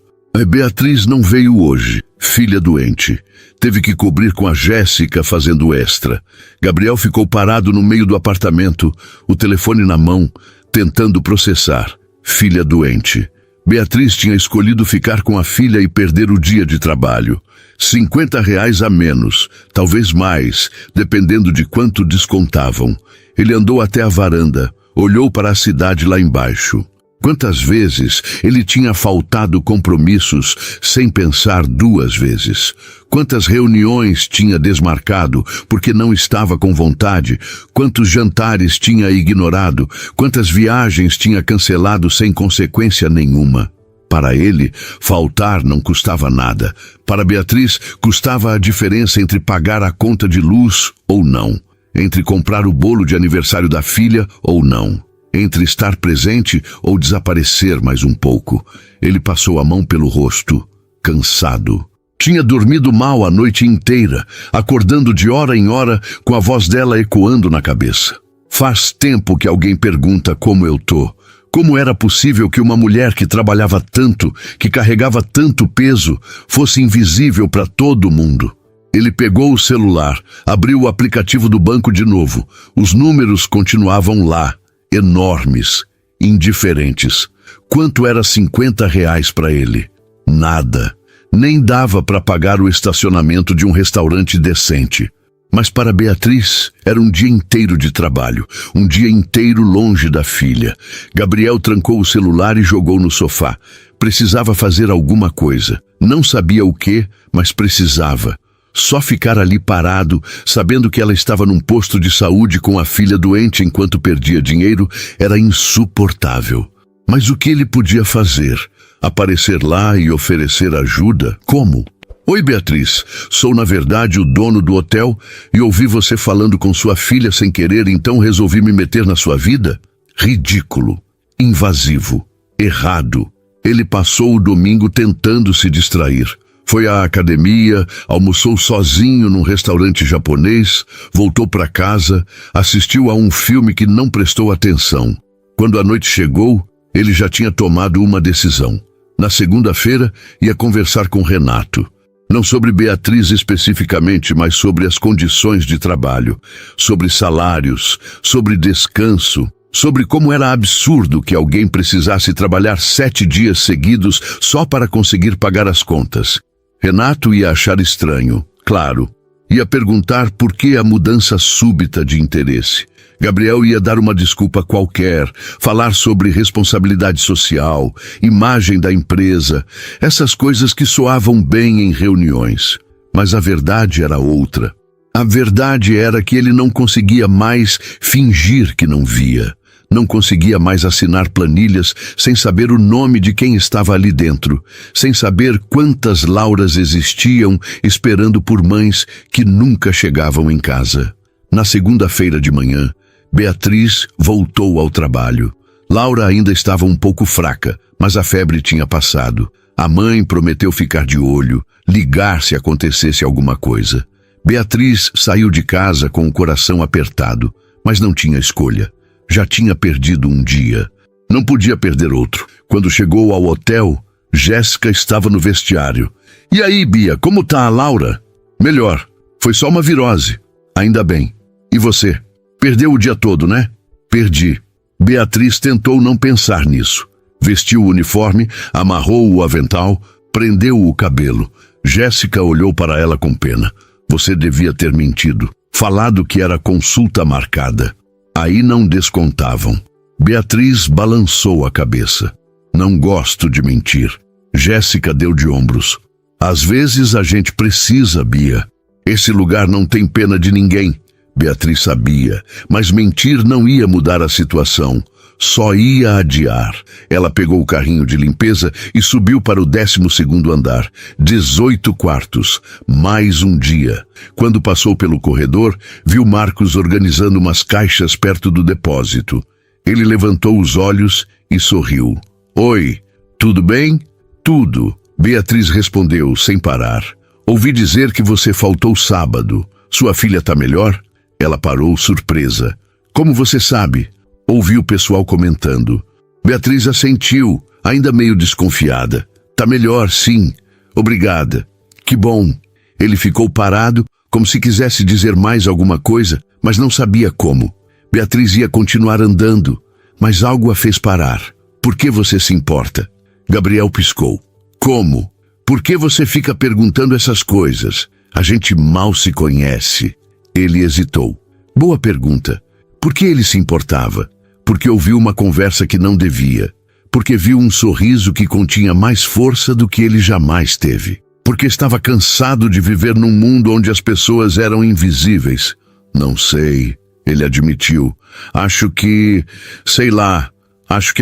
Beatriz não veio hoje, filha doente. Teve que cobrir com a Jéssica fazendo extra. Gabriel ficou parado no meio do apartamento, o telefone na mão, tentando processar. Filha doente. Beatriz tinha escolhido ficar com a filha e perder o dia de trabalho. 50 reais a menos, talvez mais, dependendo de quanto descontavam. Ele andou até a varanda, olhou para a cidade lá embaixo. Quantas vezes ele tinha faltado compromissos sem pensar 2 vezes? Quantas reuniões tinha desmarcado porque não estava com vontade? Quantos jantares tinha ignorado? Quantas viagens tinha cancelado sem consequência nenhuma? Para ele, faltar não custava nada. Para Beatriz, custava a diferença entre pagar a conta de luz ou não, entre comprar o bolo de aniversário da filha ou não. Entre estar presente ou desaparecer mais um pouco. Ele passou a mão pelo rosto, cansado. Tinha dormido mal a noite inteira, acordando de hora em hora com a voz dela ecoando na cabeça. Faz tempo que alguém pergunta como eu tô. Como era possível que uma mulher que trabalhava tanto, que carregava tanto peso, fosse invisível para todo mundo? Ele pegou o celular, abriu o aplicativo do banco de novo. Os números continuavam lá. Enormes, indiferentes. Quanto era 50 reais para ele? Nada. Nem dava para pagar o estacionamento de um restaurante decente. Mas para Beatriz era um dia inteiro de trabalho, um dia inteiro longe da filha. Gabriel trancou o celular e jogou no sofá. Precisava fazer alguma coisa. Não sabia o quê, mas precisava. Só ficar ali parado, sabendo que ela estava num posto de saúde com a filha doente enquanto perdia dinheiro, era insuportável. Mas o que ele podia fazer? Aparecer lá e oferecer ajuda? Como? Oi, Beatriz. Sou, na verdade, o dono do hotel e ouvi você falando com sua filha sem querer, então resolvi me meter na sua vida? Ridículo. Invasivo. Errado. Ele passou o domingo tentando se distrair. Foi à academia, almoçou sozinho num restaurante japonês, voltou para casa, assistiu a um filme que não prestou atenção. Quando a noite chegou, ele já tinha tomado uma decisão. Na segunda-feira, ia conversar com Renato. Não sobre Beatriz especificamente, mas sobre as condições de trabalho, sobre salários, sobre descanso, sobre como era absurdo que alguém precisasse trabalhar 7 dias seguidos só para conseguir pagar as contas. Renato ia achar estranho, claro. Ia perguntar por que a mudança súbita de interesse. Gabriel ia dar uma desculpa qualquer, falar sobre responsabilidade social, imagem da empresa, essas coisas que soavam bem em reuniões. Mas a verdade era outra. A verdade era que ele não conseguia mais fingir que não via. Não conseguia mais assinar planilhas sem saber o nome de quem estava ali dentro, sem saber quantas Lauras existiam esperando por mães que nunca chegavam em casa. Na segunda-feira de manhã, Beatriz voltou ao trabalho. Laura ainda estava um pouco fraca, mas a febre tinha passado. A mãe prometeu ficar de olho, ligar se acontecesse alguma coisa. Beatriz saiu de casa com o coração apertado, mas não tinha escolha. Já tinha perdido um dia. Não podia perder outro. Quando chegou ao hotel, Jéssica estava no vestiário. E aí, Bia, como tá a Laura? Melhor. Foi só uma virose. Ainda bem. E você? Perdeu o dia todo, né? Perdi. Beatriz tentou não pensar nisso. Vestiu o uniforme, amarrou o avental, prendeu o cabelo. Jéssica olhou para ela com pena. Você devia ter mentido. Falado que era consulta marcada. Aí não descontavam. Beatriz balançou a cabeça. Não gosto de mentir. Jéssica deu de ombros. Às vezes a gente precisa, Bia. Esse lugar não tem pena de ninguém. Beatriz sabia, mas mentir não ia mudar a situação. Só ia adiar. Ela pegou o carrinho de limpeza e subiu para o 12º andar. 18 quartos. Mais um dia. Quando passou pelo corredor, viu Marcos organizando umas caixas perto do depósito. Ele levantou os olhos e sorriu. Oi, tudo bem? Tudo. Beatriz respondeu sem parar. Ouvi dizer que você faltou sábado. Sua filha tá melhor? Ela parou surpresa. Como você sabe? Ouviu o pessoal comentando. Beatriz assentiu, ainda meio desconfiada. Tá melhor, sim. Obrigada. Que bom. Ele ficou parado, como se quisesse dizer mais alguma coisa, mas não sabia como. Beatriz ia continuar andando, mas algo a fez parar. Por que você se importa? Gabriel piscou. Como? Por que você fica perguntando essas coisas? A gente mal se conhece. Ele hesitou. Boa pergunta. Por que ele se importava? Porque ouviu uma conversa que não devia. Porque viu um sorriso que continha mais força do que ele jamais teve. Porque estava cansado de viver num mundo onde as pessoas eram invisíveis. Não sei, ele admitiu. Acho que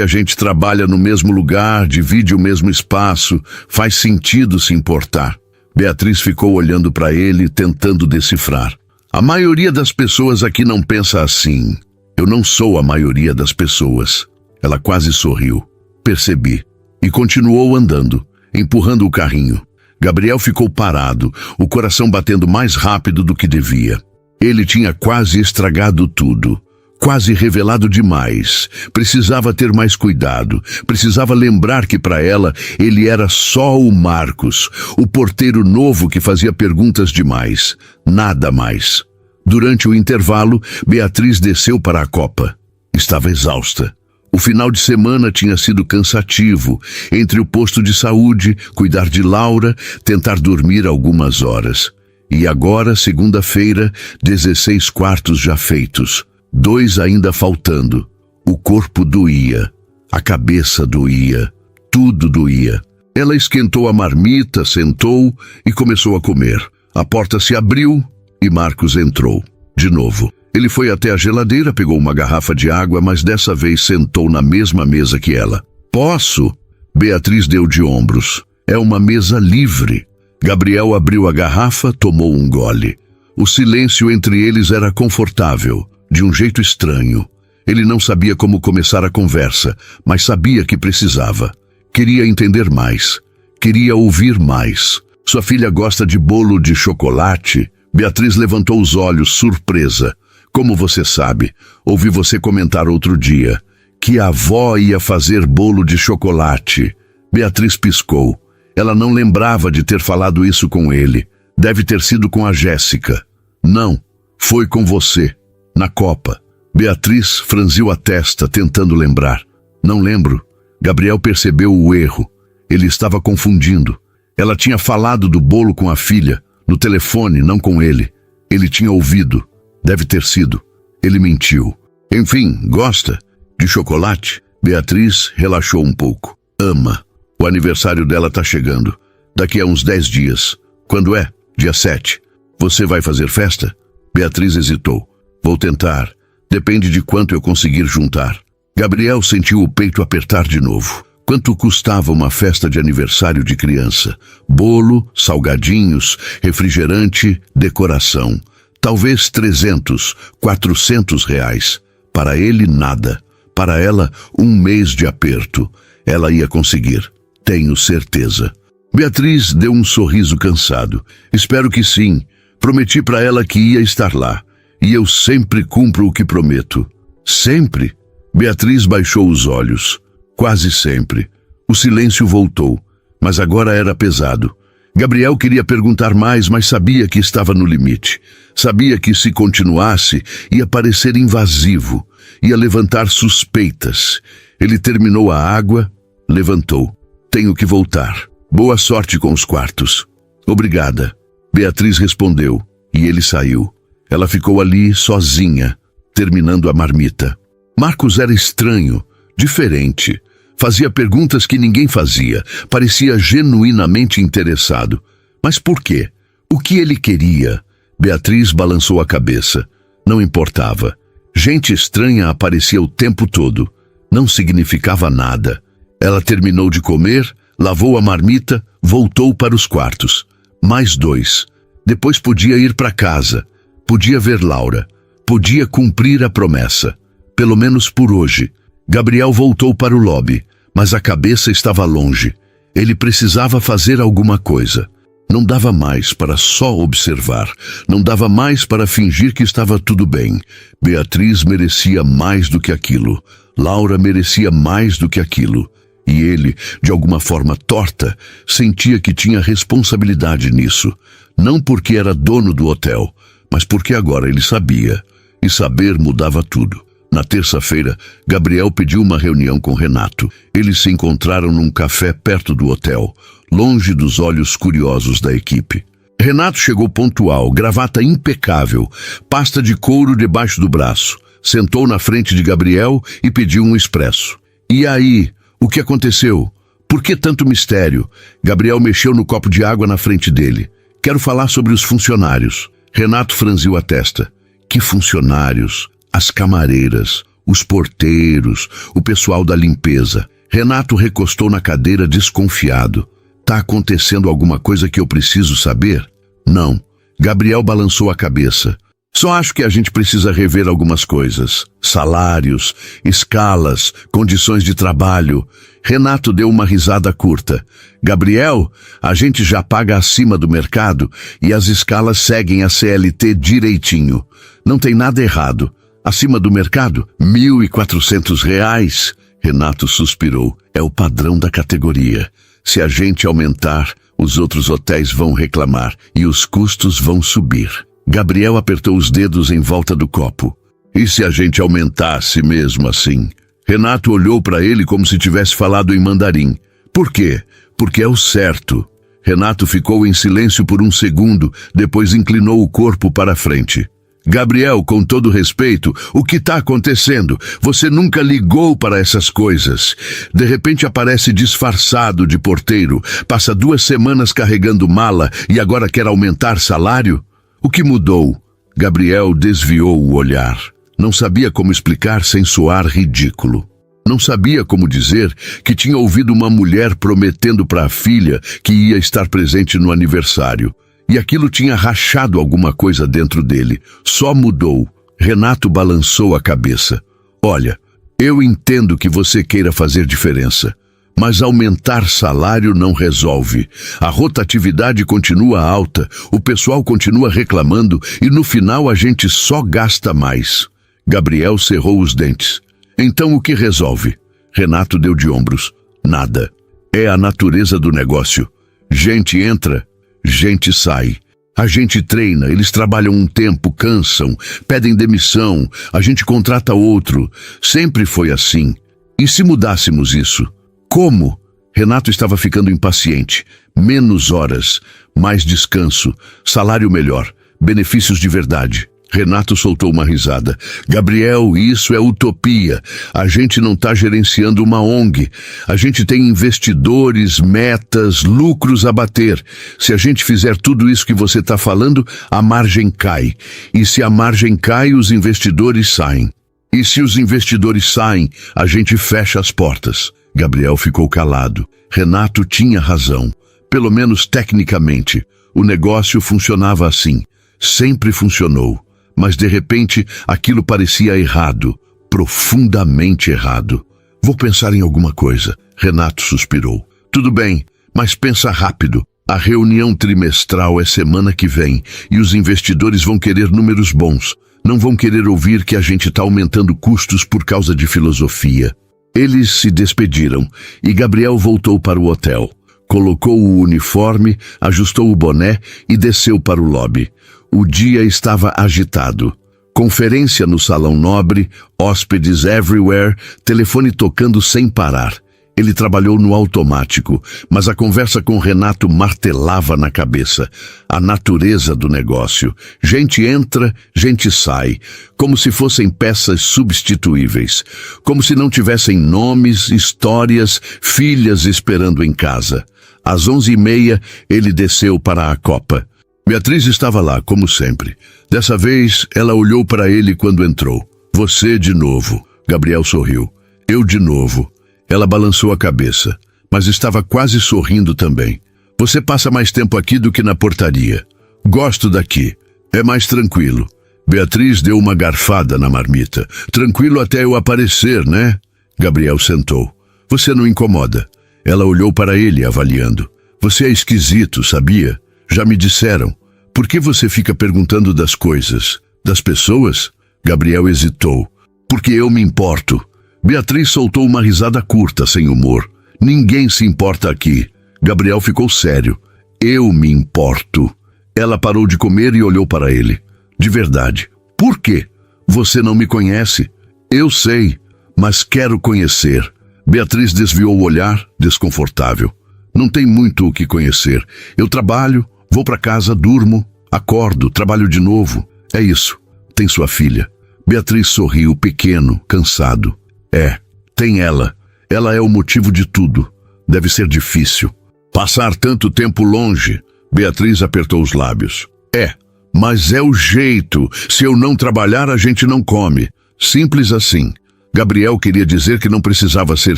a gente trabalha no mesmo lugar, divide o mesmo espaço, faz sentido se importar. Beatriz ficou olhando para ele, tentando decifrar. A maioria das pessoas aqui não pensa assim. Eu não sou a maioria das pessoas. Ela quase sorriu. Percebi. E continuou andando, empurrando o carrinho. Gabriel ficou parado, o coração batendo mais rápido do que devia. Ele tinha quase estragado tudo. Quase revelado demais. Precisava ter mais cuidado. Precisava lembrar que para ela ele era só o Marcos, o porteiro novo que fazia perguntas demais. Nada mais. Durante o intervalo, Beatriz desceu para a copa. Estava exausta. O final de semana tinha sido cansativo, entre o posto de saúde, cuidar de Laura, tentar dormir algumas horas. E agora, segunda-feira, 16 quartos já feitos, 2 ainda faltando. O corpo doía, a cabeça doía, tudo doía. Ela esquentou a marmita, sentou e começou a comer. A porta se abriu e Marcos entrou. De novo. Ele foi até a geladeira, pegou uma garrafa de água, mas dessa vez sentou na mesma mesa que ela. Posso? Beatriz deu de ombros. É uma mesa livre. Gabriel abriu a garrafa, tomou um gole. O silêncio entre eles era confortável, de um jeito estranho. Ele não sabia como começar a conversa, mas sabia que precisava. Queria entender mais. Queria ouvir mais. Sua filha gosta de bolo de chocolate? Beatriz levantou os olhos, surpresa. Como você sabe, ouvi você comentar outro dia que a avó ia fazer bolo de chocolate. Beatriz piscou. Ela não lembrava de ter falado isso com ele. Deve ter sido com a Jéssica. Não, foi com você, na Copa. Beatriz franziu a testa, tentando lembrar. Não lembro. Gabriel percebeu o erro. Ele estava confundindo. Ela tinha falado do bolo com a filha, no telefone, não com ele. Ele tinha ouvido. Deve ter sido. Ele mentiu. Enfim, gosta de chocolate? Beatriz relaxou um pouco. Ama. O aniversário dela tá chegando. Daqui a uns 10 dias. Quando é? Dia 7. Você vai fazer festa? Beatriz hesitou. Vou tentar. Depende de quanto eu conseguir juntar. Gabriel sentiu o peito apertar de novo. Quanto custava uma festa de aniversário de criança? Bolo, salgadinhos, refrigerante, decoração. Talvez 300, 400 reais. Para ele, nada. Para ela, um mês de aperto. Ela ia conseguir. Tenho certeza. Beatriz deu um sorriso cansado. Espero que sim. Prometi para ela que ia estar lá. E eu sempre cumpro o que prometo. Sempre? Beatriz baixou os olhos. Quase sempre. O silêncio voltou, mas agora era pesado. Gabriel queria perguntar mais, mas sabia que estava no limite. Sabia que se continuasse, ia parecer invasivo, ia levantar suspeitas. Ele terminou a água, levantou. Tenho que voltar. Boa sorte com os quartos. Obrigada. Beatriz respondeu, e ele saiu. Ela ficou ali sozinha, terminando a marmita. Marcos era estranho, diferente. Fazia perguntas que ninguém fazia. Parecia genuinamente interessado. Mas por quê? O que ele queria? Beatriz balançou a cabeça. Não importava. Gente estranha aparecia o tempo todo. Não significava nada. Ela terminou de comer, lavou a marmita, voltou para os quartos. Mais 2. Depois podia ir para casa. Podia ver Laura. Podia cumprir a promessa. Pelo menos por hoje. Gabriel voltou para o lobby, mas a cabeça estava longe. Ele precisava fazer alguma coisa. Não dava mais para só observar. Não dava mais para fingir que estava tudo bem. Beatriz merecia mais do que aquilo. Laura merecia mais do que aquilo. E ele, de alguma forma torta, sentia que tinha responsabilidade nisso. Não porque era dono do hotel, mas porque agora ele sabia. E saber mudava tudo. Na terça-feira, Gabriel pediu uma reunião com Renato. Eles se encontraram num café perto do hotel, longe dos olhos curiosos da equipe. Renato chegou pontual, gravata impecável, pasta de couro debaixo do braço. Sentou na frente de Gabriel e pediu um expresso. E aí, o que aconteceu? Por que tanto mistério? Gabriel mexeu no copo de água na frente dele. Quero falar sobre os funcionários. Renato franziu a testa. Que funcionários? As camareiras, os porteiros, o pessoal da limpeza. Renato recostou na cadeira desconfiado. Tá acontecendo alguma coisa que eu preciso saber? Não. Gabriel balançou a cabeça. Só acho que a gente precisa rever algumas coisas. Salários, escalas, condições de trabalho. Renato deu uma risada curta. Gabriel, a gente já paga acima do mercado e as escalas seguem a CLT direitinho. Não tem nada errado. Acima do mercado? R$ 1.400. Renato suspirou. É o padrão da categoria. Se a gente aumentar, os outros hotéis vão reclamar e os custos vão subir. Gabriel apertou os dedos em volta do copo. E se a gente aumentasse mesmo assim? Renato olhou para ele como se tivesse falado em mandarim. Por quê? Porque é o certo. Renato ficou em silêncio por um segundo, depois inclinou o corpo para a frente. Gabriel, com todo respeito, o que está acontecendo? Você nunca ligou para essas coisas. De repente aparece disfarçado de porteiro, passa 2 semanas carregando mala e agora quer aumentar salário? O que mudou? Gabriel desviou o olhar. Não sabia como explicar sem soar ridículo. Não sabia como dizer que tinha ouvido uma mulher prometendo para a filha que ia estar presente no aniversário. E aquilo tinha rachado alguma coisa dentro dele. Só mudou. Renato balançou a cabeça. Olha, eu entendo que você queira fazer diferença, mas aumentar salário não resolve. A rotatividade continua alta, o pessoal continua reclamando e no final a gente só gasta mais. Gabriel cerrou os dentes. Então o que resolve? Renato deu de ombros. Nada. É a natureza do negócio. Gente entra, gente sai. A gente treina, eles trabalham um tempo, cansam, pedem demissão, a gente contrata outro. Sempre foi assim. E se mudássemos isso? Como? Renato estava ficando impaciente. Menos horas, mais descanso, salário melhor, benefícios de verdade. Renato soltou uma risada. Gabriel, isso é utopia. A gente não está gerenciando uma ONG. A gente tem investidores, metas, lucros a bater. Se a gente fizer tudo isso que você está falando, a margem cai. E se a margem cai, os investidores saem. E se os investidores saem, a gente fecha as portas. Gabriel ficou calado. Renato tinha razão. Pelo menos tecnicamente. O negócio funcionava assim. Sempre funcionou. Mas de repente aquilo parecia errado, profundamente errado. Vou pensar em alguma coisa. Renato suspirou. Tudo bem, mas pensa rápido. A reunião trimestral é semana que vem e os investidores vão querer números bons. Não vão querer ouvir que a gente está aumentando custos por causa de filosofia. Eles se despediram e Gabriel voltou para o hotel. Colocou o uniforme, ajustou o boné e desceu para o lobby. O dia estava agitado. Conferência no salão nobre, hóspedes everywhere, telefone tocando sem parar. Ele trabalhou no automático, mas a conversa com Renato martelava na cabeça. A natureza do negócio. Gente entra, gente sai. Como se fossem peças substituíveis. Como se não tivessem nomes, histórias, filhas esperando em casa. Às 11h30, ele desceu para a copa. Beatriz estava lá, como sempre. Dessa vez, ela olhou para ele quando entrou. Você de novo. Gabriel sorriu. Eu de novo. Ela balançou a cabeça, mas estava quase sorrindo também. Você passa mais tempo aqui do que na portaria. Gosto daqui. É mais tranquilo. Beatriz deu uma garfada na marmita. Tranquilo até eu aparecer, né? Gabriel sentou. Você não incomoda. Ela olhou para ele, avaliando. Você é esquisito, sabia? Já me disseram. Por que você fica perguntando das coisas? Das pessoas? Gabriel hesitou. Porque eu me importo. Beatriz soltou uma risada curta, sem humor. Ninguém se importa aqui. Gabriel ficou sério. Eu me importo. Ela parou de comer e olhou para ele. De verdade. Por quê? Você não me conhece? Eu sei, mas quero conhecer. Beatriz desviou o olhar, desconfortável. Não tem muito o que conhecer. Eu trabalho, vou para casa, durmo, acordo, trabalho de novo. É isso. Tem sua filha. Beatriz sorriu, pequeno, cansado. É, tem ela. Ela é o motivo de tudo. Deve ser difícil. Passar tanto tempo longe. Beatriz apertou os lábios. É, mas é o jeito. Se eu não trabalhar, a gente não come. Simples assim. Gabriel queria dizer que não precisava ser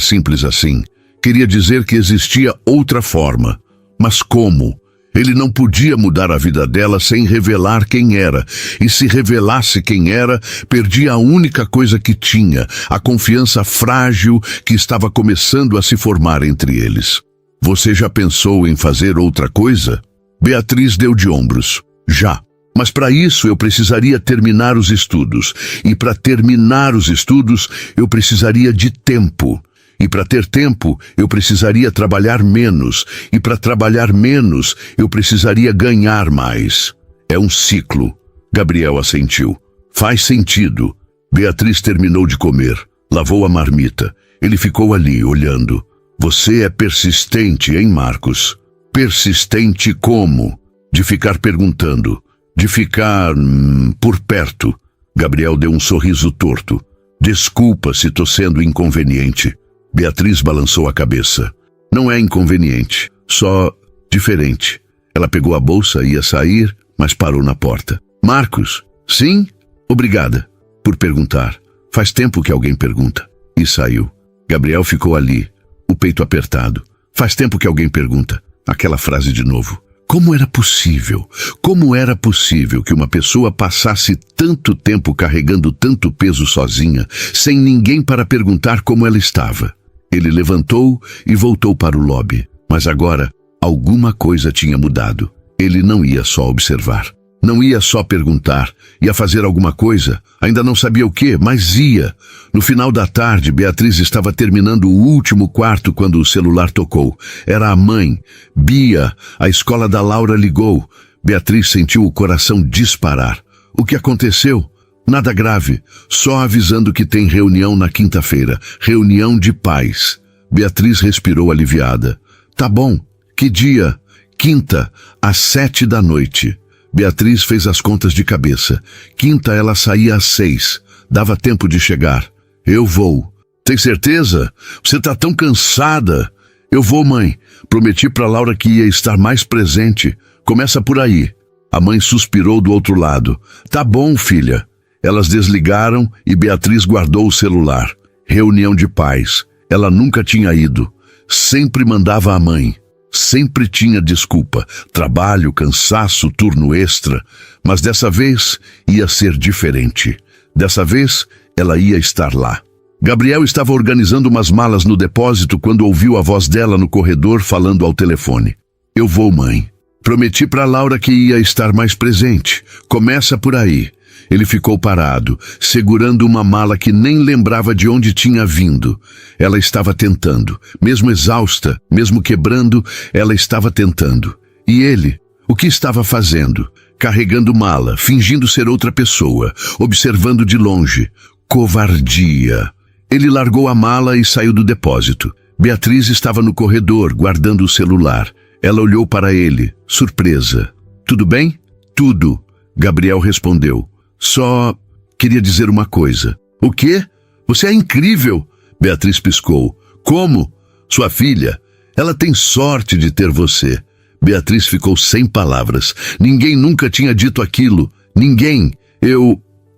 simples assim. Queria dizer que existia outra forma. Mas como? Ele não podia mudar a vida dela sem revelar quem era. E se revelasse quem era, perdia a única coisa que tinha, a confiança frágil que estava começando a se formar entre eles. Você já pensou em fazer outra coisa? Beatriz deu de ombros. Já. Mas para isso eu precisaria terminar os estudos. E para terminar os estudos, eu precisaria de tempo. E para ter tempo, eu precisaria trabalhar menos. E para trabalhar menos, eu precisaria ganhar mais. É um ciclo. Gabriel assentiu. Faz sentido. Beatriz terminou de comer. Lavou a marmita. Ele ficou ali, olhando. Você é persistente, hein, Marcos? Persistente como? De ficar perguntando, de ficar por perto. Gabriel deu um sorriso torto. Desculpa se tô sendo inconveniente. Beatriz balançou a cabeça. Não é inconveniente, só diferente. Ela pegou a bolsa e ia sair, mas parou na porta. Marcos? Sim? Obrigada por perguntar. Faz tempo que alguém pergunta. E saiu. Gabriel ficou ali, o peito apertado. Faz tempo que alguém pergunta. Aquela frase de novo. Como era possível? Como era possível que uma pessoa passasse tanto tempo carregando tanto peso sozinha, sem ninguém para perguntar como ela estava? Ele levantou e voltou para o lobby. Mas agora, alguma coisa tinha mudado. Ele não ia só observar. Não ia só perguntar, ia fazer alguma coisa, ainda não sabia o quê, mas ia. No final da tarde, Beatriz estava terminando o último quarto quando o celular tocou. Era a mãe. Bia, a escola da Laura ligou. Beatriz sentiu o coração disparar. O que aconteceu? Nada grave, só avisando que tem reunião na quinta-feira, reunião de pais. Beatriz respirou aliviada. Tá bom, que dia? Quinta, às 7 da noite. Beatriz fez as contas de cabeça. Quinta ela saía às 6. Dava tempo de chegar. Eu vou. Tem certeza? Você tá tão cansada. Eu vou, mãe. Prometi pra Laura que ia estar mais presente. Começa por aí. A mãe suspirou do outro lado. Tá bom, filha. Elas desligaram e Beatriz guardou o celular. Reunião de pais. Ela nunca tinha ido. Sempre mandava a mãe. Sempre tinha desculpa, trabalho, cansaço, turno extra, mas dessa vez ia ser diferente. Dessa vez, ela ia estar lá. Gabriel estava organizando umas malas no depósito quando ouviu a voz dela no corredor falando ao telefone. Eu vou, mãe. Prometi para Laura que ia estar mais presente. Começa por aí. Ele ficou parado, segurando uma mala que nem lembrava de onde tinha vindo. Ela estava tentando. Mesmo exausta, mesmo quebrando, ela estava tentando. E ele? O que estava fazendo? Carregando mala, fingindo ser outra pessoa, observando de longe. Covardia. Ele largou a mala e saiu do depósito. Beatriz estava no corredor, guardando o celular. Ela olhou para ele, surpresa. Tudo bem? Tudo. Gabriel respondeu. Só queria dizer uma coisa. O quê? Você é incrível! Beatriz piscou. Como? Sua filha. Ela tem sorte de ter você. Beatriz ficou sem palavras. Ninguém nunca tinha dito aquilo. Ninguém.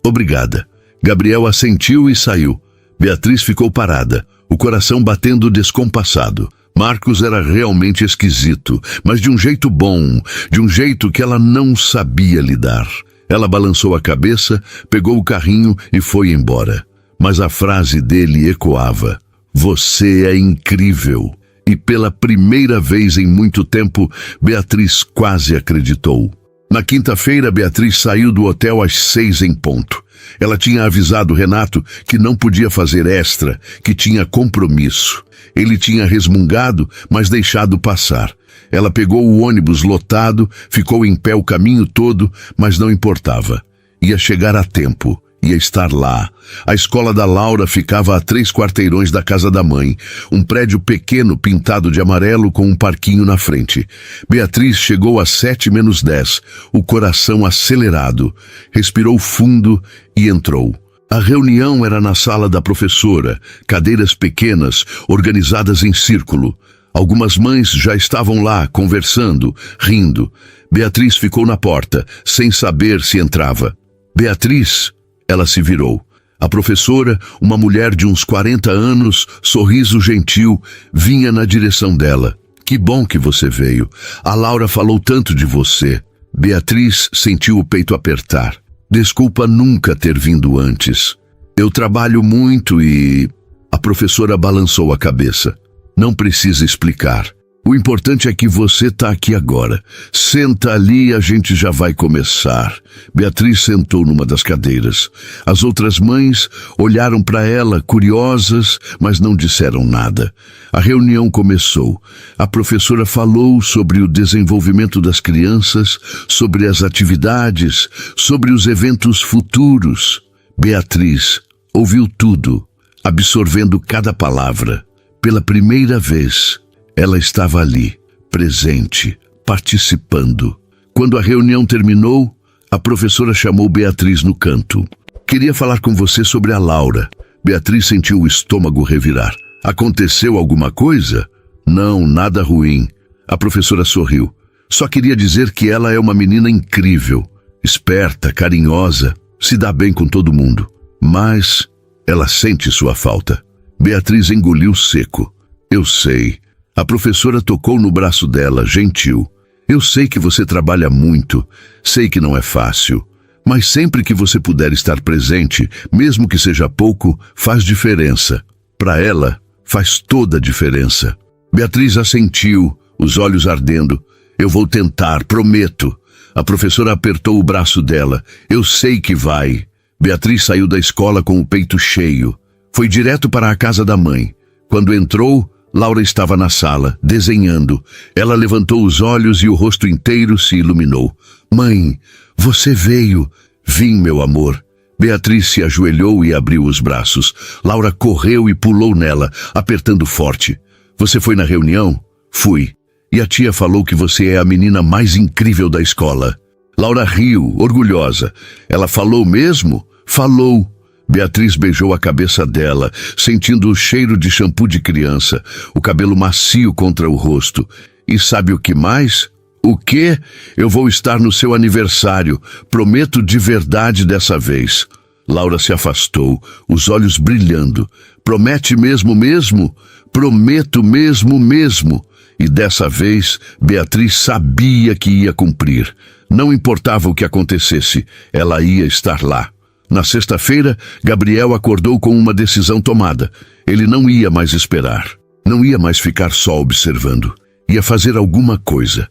Obrigada. Gabriel assentiu e saiu. Beatriz ficou parada, o coração batendo descompassado. Marcos era realmente esquisito, mas de um jeito bom, de um jeito que ela não sabia lidar. Ela balançou a cabeça, pegou o carrinho e foi embora. Mas a frase dele ecoava. Você é incrível. E pela primeira vez em muito tempo, Beatriz quase acreditou. Na quinta-feira, Beatriz saiu do hotel às 6 em ponto. Ela tinha avisado Renato que não podia fazer extra, que tinha compromisso. Ele tinha resmungado, mas deixado passar. Ela pegou o ônibus lotado, ficou em pé o caminho todo, mas não importava. Ia chegar a tempo, ia estar lá. A escola da Laura ficava a 3 quarteirões da casa da mãe, um prédio pequeno pintado de amarelo com um parquinho na frente. Beatriz chegou às 7:10, o coração acelerado. Respirou fundo e entrou. A reunião era na sala da professora, cadeiras pequenas, organizadas em círculo. Algumas mães já estavam lá, conversando, rindo. Beatriz ficou na porta, sem saber se entrava. Beatriz, ela se virou. A professora, uma mulher de uns 40 anos, sorriso gentil, vinha na direção dela. Que bom que você veio. A Laura falou tanto de você. Beatriz sentiu o peito apertar. Desculpa nunca ter vindo antes. Eu trabalho muito e... A professora balançou a cabeça. Não precisa explicar. O importante é que você está aqui agora. Senta ali e a gente já vai começar. Beatriz sentou numa das cadeiras. As outras mães olharam para ela, curiosas, mas não disseram nada. A reunião começou. A professora falou sobre o desenvolvimento das crianças, sobre as atividades, sobre os eventos futuros. Beatriz ouviu tudo, absorvendo cada palavra. Pela primeira vez, ela estava ali, presente, participando. Quando a reunião terminou, a professora chamou Beatriz no canto. Queria falar com você sobre a Laura. Beatriz sentiu o estômago revirar. Aconteceu alguma coisa? Não, nada ruim. A professora sorriu. Só queria dizer que ela é uma menina incrível, esperta, carinhosa, se dá bem com todo mundo. Mas ela sente sua falta. Beatriz engoliu seco. Eu sei. A professora tocou no braço dela, gentil. Eu sei que você trabalha muito, sei que não é fácil, mas sempre que você puder estar presente, mesmo que seja pouco, faz diferença. Para ela, faz toda a diferença. Beatriz assentiu, os olhos ardendo. Eu vou tentar, prometo. A professora apertou o braço dela. Eu sei que vai. Beatriz saiu da escola com o peito cheio. Foi direto para a casa da mãe. Quando entrou, Laura estava na sala, desenhando. Ela levantou os olhos e o rosto inteiro se iluminou. Mãe, você veio. Vim, meu amor. Beatriz se ajoelhou e abriu os braços. Laura correu e pulou nela, apertando forte. Você foi na reunião? Fui. E a tia falou que você é a menina mais incrível da escola. Laura riu, orgulhosa. Ela falou mesmo? Falou. Beatriz beijou a cabeça dela, sentindo o cheiro de shampoo de criança, o cabelo macio contra o rosto. E sabe o que mais? O quê? Eu vou estar no seu aniversário. Prometo de verdade dessa vez. Laura se afastou, os olhos brilhando. Promete mesmo, mesmo? Prometo mesmo, mesmo. E dessa vez, Beatriz sabia que ia cumprir. Não importava o que acontecesse, ela ia estar lá. Na sexta-feira, Gabriel acordou com uma decisão tomada. Ele não ia mais esperar. Não ia mais ficar só observando. Ia fazer alguma coisa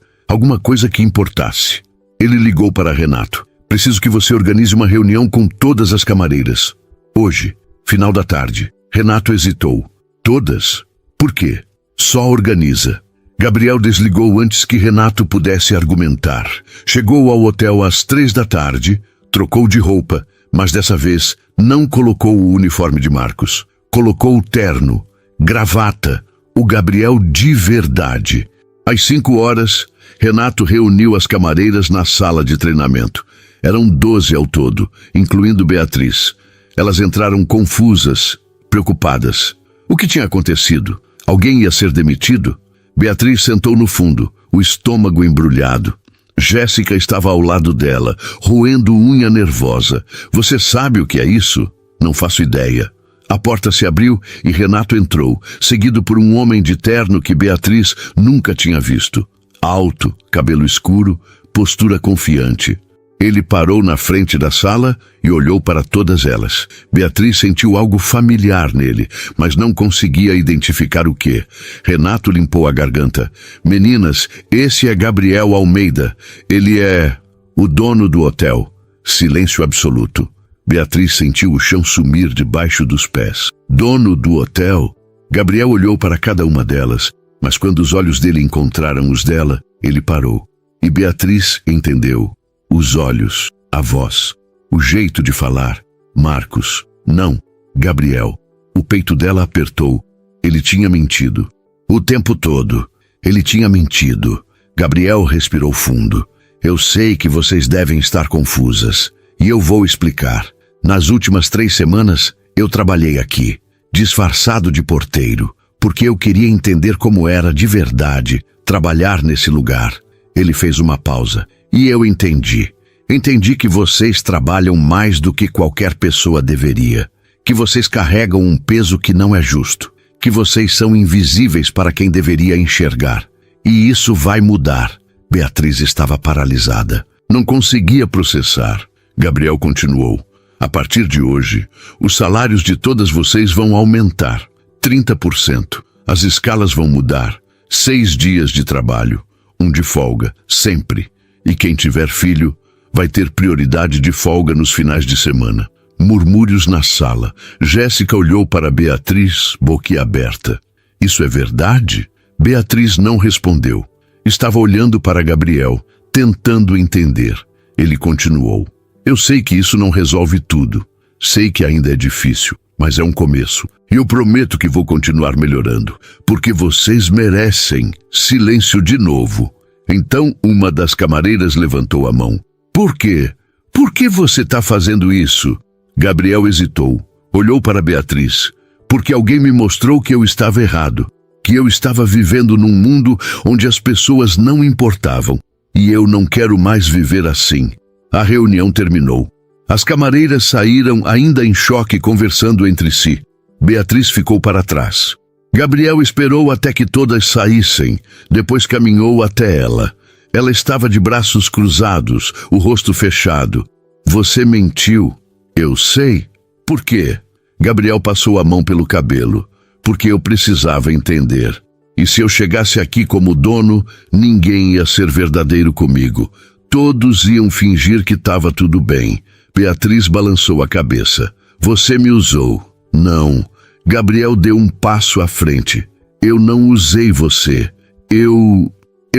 que importasse. Ele ligou para Renato. Preciso que você organize uma reunião com todas as camareiras. Hoje, final da tarde. Renato hesitou. Todas? Por quê? Só organiza. Gabriel desligou antes que Renato pudesse argumentar. Chegou ao hotel às 3 da tarde, trocou de roupa, mas dessa vez não colocou o uniforme de Marcos. Colocou o terno, gravata, o Gabriel de verdade. Às 5 horas, Renato reuniu as camareiras na sala de treinamento. Eram 12 ao todo, incluindo Beatriz. Elas entraram confusas, preocupadas. O que tinha acontecido? Alguém ia ser demitido? Beatriz sentou no fundo, o estômago embrulhado. Jéssica estava ao lado dela, roendo unha nervosa. Você sabe o que é isso? Não faço ideia. A porta se abriu e Renato entrou, seguido por um homem de terno que Beatriz nunca tinha visto. Alto, cabelo escuro, postura confiante. Ele parou na frente da sala e olhou para todas elas. Beatriz sentiu algo familiar nele, mas não conseguia identificar o que. Renato limpou a garganta. Meninas, esse é Gabriel Almeida. Ele é o dono do hotel. Silêncio absoluto. Beatriz sentiu o chão sumir debaixo dos pés. Dono do hotel? Gabriel olhou para cada uma delas, mas quando os olhos dele encontraram os dela, ele parou. E Beatriz entendeu. Os olhos, a voz, o jeito de falar. Marcos, não, Gabriel. O peito dela apertou. Ele tinha mentido. O tempo todo. Ele tinha mentido. Gabriel respirou fundo. Eu sei que vocês devem estar confusas. E eu vou explicar. Nas últimas 3 semanas, eu trabalhei aqui, disfarçado de porteiro, porque eu queria entender como era de verdade trabalhar nesse lugar. Ele fez uma pausa. E eu entendi. Entendi que vocês trabalham mais do que qualquer pessoa deveria. Que vocês carregam um peso que não é justo. Que vocês são invisíveis para quem deveria enxergar. E isso vai mudar. Beatriz estava paralisada. Não conseguia processar. Gabriel continuou. A partir de hoje, os salários de todas vocês vão aumentar. 30%. As escalas vão mudar. 6 dias de trabalho. 1 de folga. Sempre. E quem tiver filho vai ter prioridade de folga nos finais de semana. Murmúrios na sala. Jéssica olhou para Beatriz, boquiaberta. Isso é verdade? Beatriz não respondeu. Estava olhando para Gabriel, tentando entender. Ele continuou. Eu sei que isso não resolve tudo. Sei que ainda é difícil. mas é um começo. E eu prometo que vou continuar melhorando, porque vocês merecem. Silêncio de novo. Então uma das camareiras levantou a mão. Por quê? Por que você está fazendo isso? Gabriel hesitou. Olhou para Beatriz. Porque alguém me mostrou que eu estava errado. Que eu estava vivendo num mundo onde as pessoas não importavam. E eu não quero mais viver assim. A reunião terminou. As camareiras saíram ainda em choque, conversando entre si. Beatriz ficou para trás. Gabriel esperou até que todas saíssem. Depois caminhou até ela. Ela estava de braços cruzados, o rosto fechado. Você mentiu. Eu sei. Por quê? Gabriel passou a mão pelo cabelo. Porque eu precisava entender. E se eu chegasse aqui como dono, ninguém ia ser verdadeiro comigo. Todos iam fingir que estava tudo bem. Beatriz balançou a cabeça. Você me usou. Não. Gabriel deu um passo à frente. Eu não usei você. Eu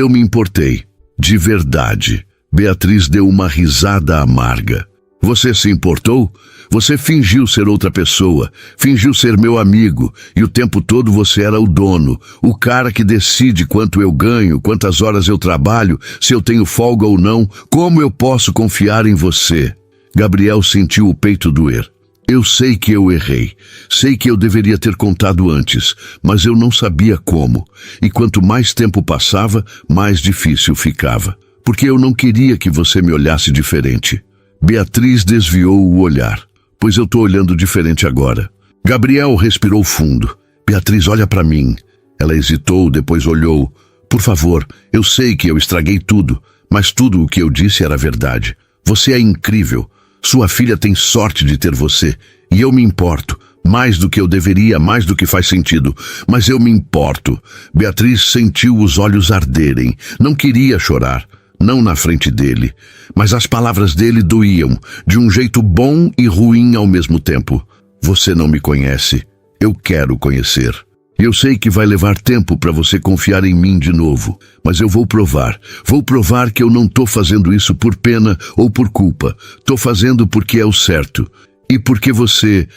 me importei. De verdade. Beatriz deu uma risada amarga. Você se importou? Você fingiu ser outra pessoa, fingiu ser meu amigo, e o tempo todo você era o dono, o cara que decide quanto eu ganho, quantas horas eu trabalho, se eu tenho folga ou não, como eu posso confiar em você? Gabriel sentiu o peito doer. Eu sei que eu errei, sei que eu deveria ter contado antes, mas eu não sabia como, e quanto mais tempo passava, mais difícil ficava, porque eu não queria que você me olhasse diferente. Beatriz desviou o olhar. Pois eu tô olhando diferente agora. Gabriel respirou fundo. Beatriz, olha para mim. Ela hesitou, depois olhou. Por favor, eu sei que eu estraguei tudo, mas tudo o que eu disse era verdade. Você é incrível. Sua filha tem sorte de ter você. E eu me importo. Mais do que eu deveria, mais do que faz sentido. Mas eu me importo. Beatriz sentiu os olhos arderem. Não queria chorar. Não na frente dele, mas as palavras dele doíam, de um jeito bom e ruim ao mesmo tempo. Você não me conhece. Eu quero conhecer. Eu sei que vai levar tempo para você confiar em mim de novo, mas eu vou provar. Vou provar que eu não tô fazendo isso por pena ou por culpa. Tô fazendo porque é o certo. E porque você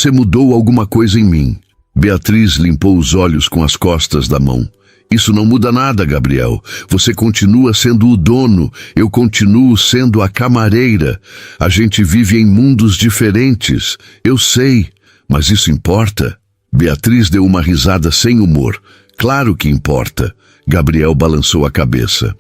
mudou alguma coisa em mim. Beatriz limpou os olhos com as costas da mão. Isso não muda nada, Gabriel. Você continua sendo o dono, eu continuo sendo a camareira. A gente vive em mundos diferentes. Eu sei, mas isso importa? Beatriz deu uma risada sem humor. Claro que importa. Gabriel balançou a cabeça.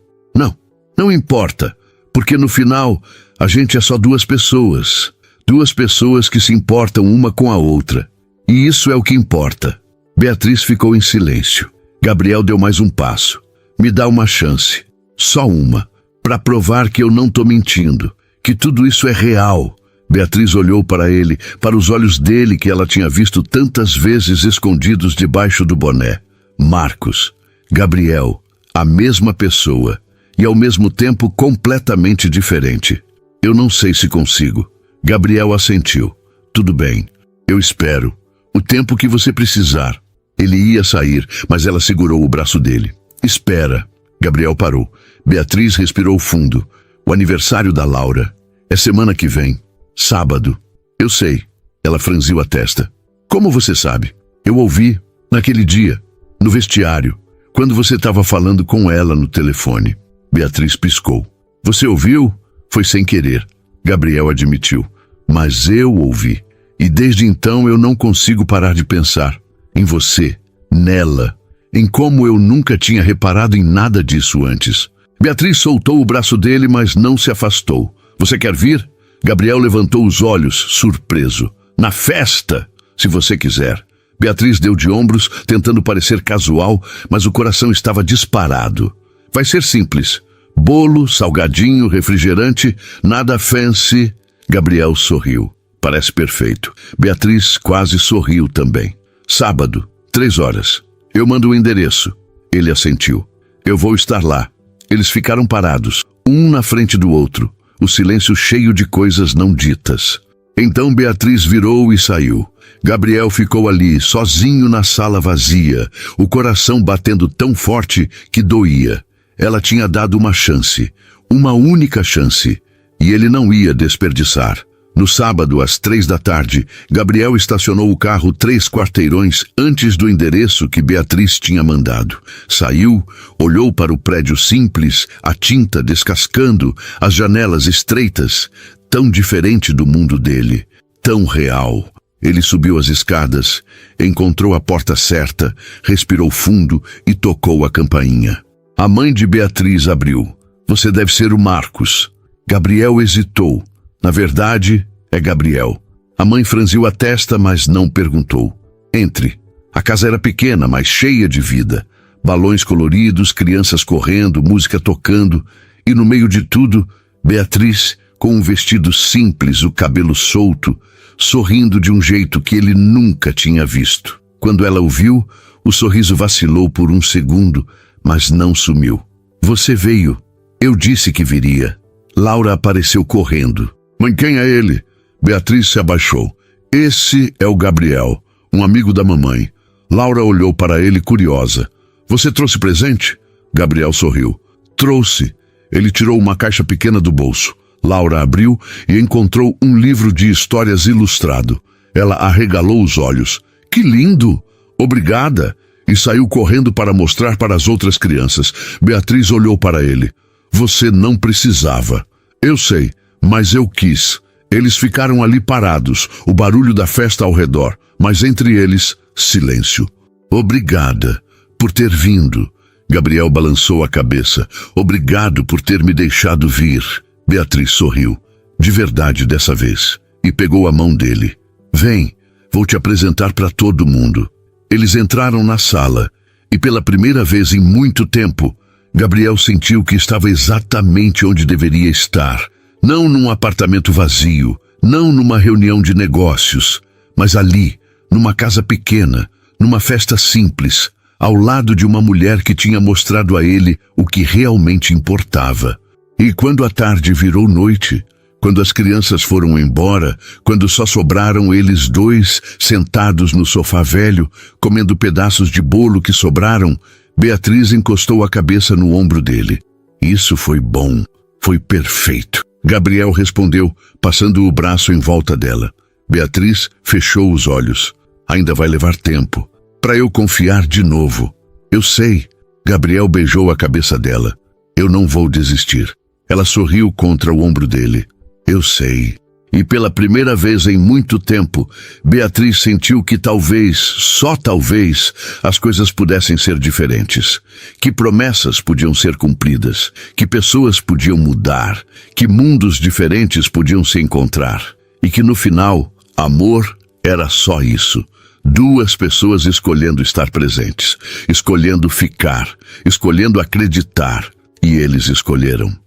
Não importa, porque no final a gente é só duas pessoas. Duas pessoas que se importam uma com a outra. E isso é o que importa. Beatriz ficou em silêncio. Gabriel deu mais um passo. Me dá uma chance, só uma, para provar que eu não tô mentindo, que tudo isso é real. Beatriz olhou para ele, para os olhos dele que ela tinha visto tantas vezes escondidos debaixo do boné. Marcos, Gabriel, a mesma pessoa, e ao mesmo tempo completamente diferente. Eu não sei se consigo. Gabriel assentiu. Tudo bem, eu espero. O tempo que você precisar. Ele ia sair, mas ela segurou o braço dele. Espera. Gabriel parou. Beatriz respirou fundo. O aniversário da Laura é semana que vem. Sábado. Eu sei. Ela franziu a testa. Como você sabe? Eu ouvi, naquele dia, no vestiário, quando você estava falando com ela no telefone. Beatriz piscou. Você ouviu? Foi sem querer. Gabriel admitiu. Mas eu ouvi. E desde então eu não consigo parar de pensar. Em você, nela, em como eu nunca tinha reparado em nada disso antes. Beatriz soltou o braço dele, mas não se afastou. Você quer vir? Gabriel levantou os olhos, surpreso. Na festa, se você quiser. Beatriz deu de ombros, tentando parecer casual, mas o coração estava disparado. Vai ser simples. Bolo, salgadinho, refrigerante, nada fancy. Gabriel sorriu. Parece perfeito. Beatriz quase sorriu também. Sábado, 3 horas. Eu mando o endereço. Ele assentiu. Eu vou estar lá. Eles ficaram parados, um na frente do outro, o silêncio cheio de coisas não ditas. Então Beatriz virou e saiu. Gabriel ficou ali, sozinho na sala vazia, o coração batendo tão forte que doía. Ela tinha dado uma chance, uma única chance, e ele não ia desperdiçar. No sábado, às 3 da tarde, Gabriel estacionou o carro 3 quarteirões antes do endereço que Beatriz tinha mandado. Saiu, olhou para o prédio simples, a tinta descascando, as janelas estreitas, tão diferente do mundo dele, tão real. Ele subiu as escadas, encontrou a porta certa, respirou fundo e tocou a campainha. A mãe de Beatriz abriu. Você deve ser o Marcos. Gabriel hesitou. Na verdade, é Gabriel. A mãe franziu a testa, mas não perguntou. Entre. A casa era pequena, mas cheia de vida. Balões coloridos, crianças correndo, música tocando. E no meio de tudo, Beatriz, com um vestido simples, o cabelo solto, sorrindo de um jeito que ele nunca tinha visto. Quando ela o viu, o sorriso vacilou por um segundo, mas não sumiu. Você veio. Eu disse que viria. Laura apareceu correndo. Mãe, quem é ele? Beatriz se abaixou. Esse é o Gabriel, um amigo da mamãe. Laura olhou para ele curiosa. Você trouxe presente? Gabriel sorriu. Trouxe. Ele tirou uma caixa pequena do bolso. Laura abriu e encontrou um livro de histórias ilustrado. Ela arregalou os olhos. Que lindo! Obrigada! E saiu correndo para mostrar para as outras crianças. Beatriz olhou para ele. Você não precisava. Eu sei. Mas eu quis. Eles ficaram ali parados, o barulho da festa ao redor, mas entre eles, silêncio. Obrigada por ter vindo. Gabriel balançou a cabeça. Obrigado por ter me deixado vir. Beatriz sorriu. De verdade dessa vez. E pegou a mão dele. Vem, vou te apresentar para todo mundo. Eles entraram na sala, e pela primeira vez em muito tempo, Gabriel sentiu que estava exatamente onde deveria estar. Não num apartamento vazio, não numa reunião de negócios, mas ali, numa casa pequena, numa festa simples, ao lado de uma mulher que tinha mostrado a ele o que realmente importava. E quando a tarde virou noite, quando as crianças foram embora, quando só sobraram eles dois sentados no sofá velho, comendo pedaços de bolo que sobraram, Beatriz encostou a cabeça no ombro dele. Isso foi bom, foi perfeito. Gabriel respondeu, passando o braço em volta dela. Beatriz fechou os olhos. Ainda vai levar tempo. Para eu confiar de novo. Eu sei. Gabriel beijou a cabeça dela. Eu não vou desistir. Ela sorriu contra o ombro dele. Eu sei. E pela primeira vez em muito tempo, Beatriz sentiu que talvez, só talvez, as coisas pudessem ser diferentes. Que promessas podiam ser cumpridas, que pessoas podiam mudar, que mundos diferentes podiam se encontrar. E que no final, amor era só isso. Duas pessoas escolhendo estar presentes, escolhendo ficar, escolhendo acreditar. E eles escolheram.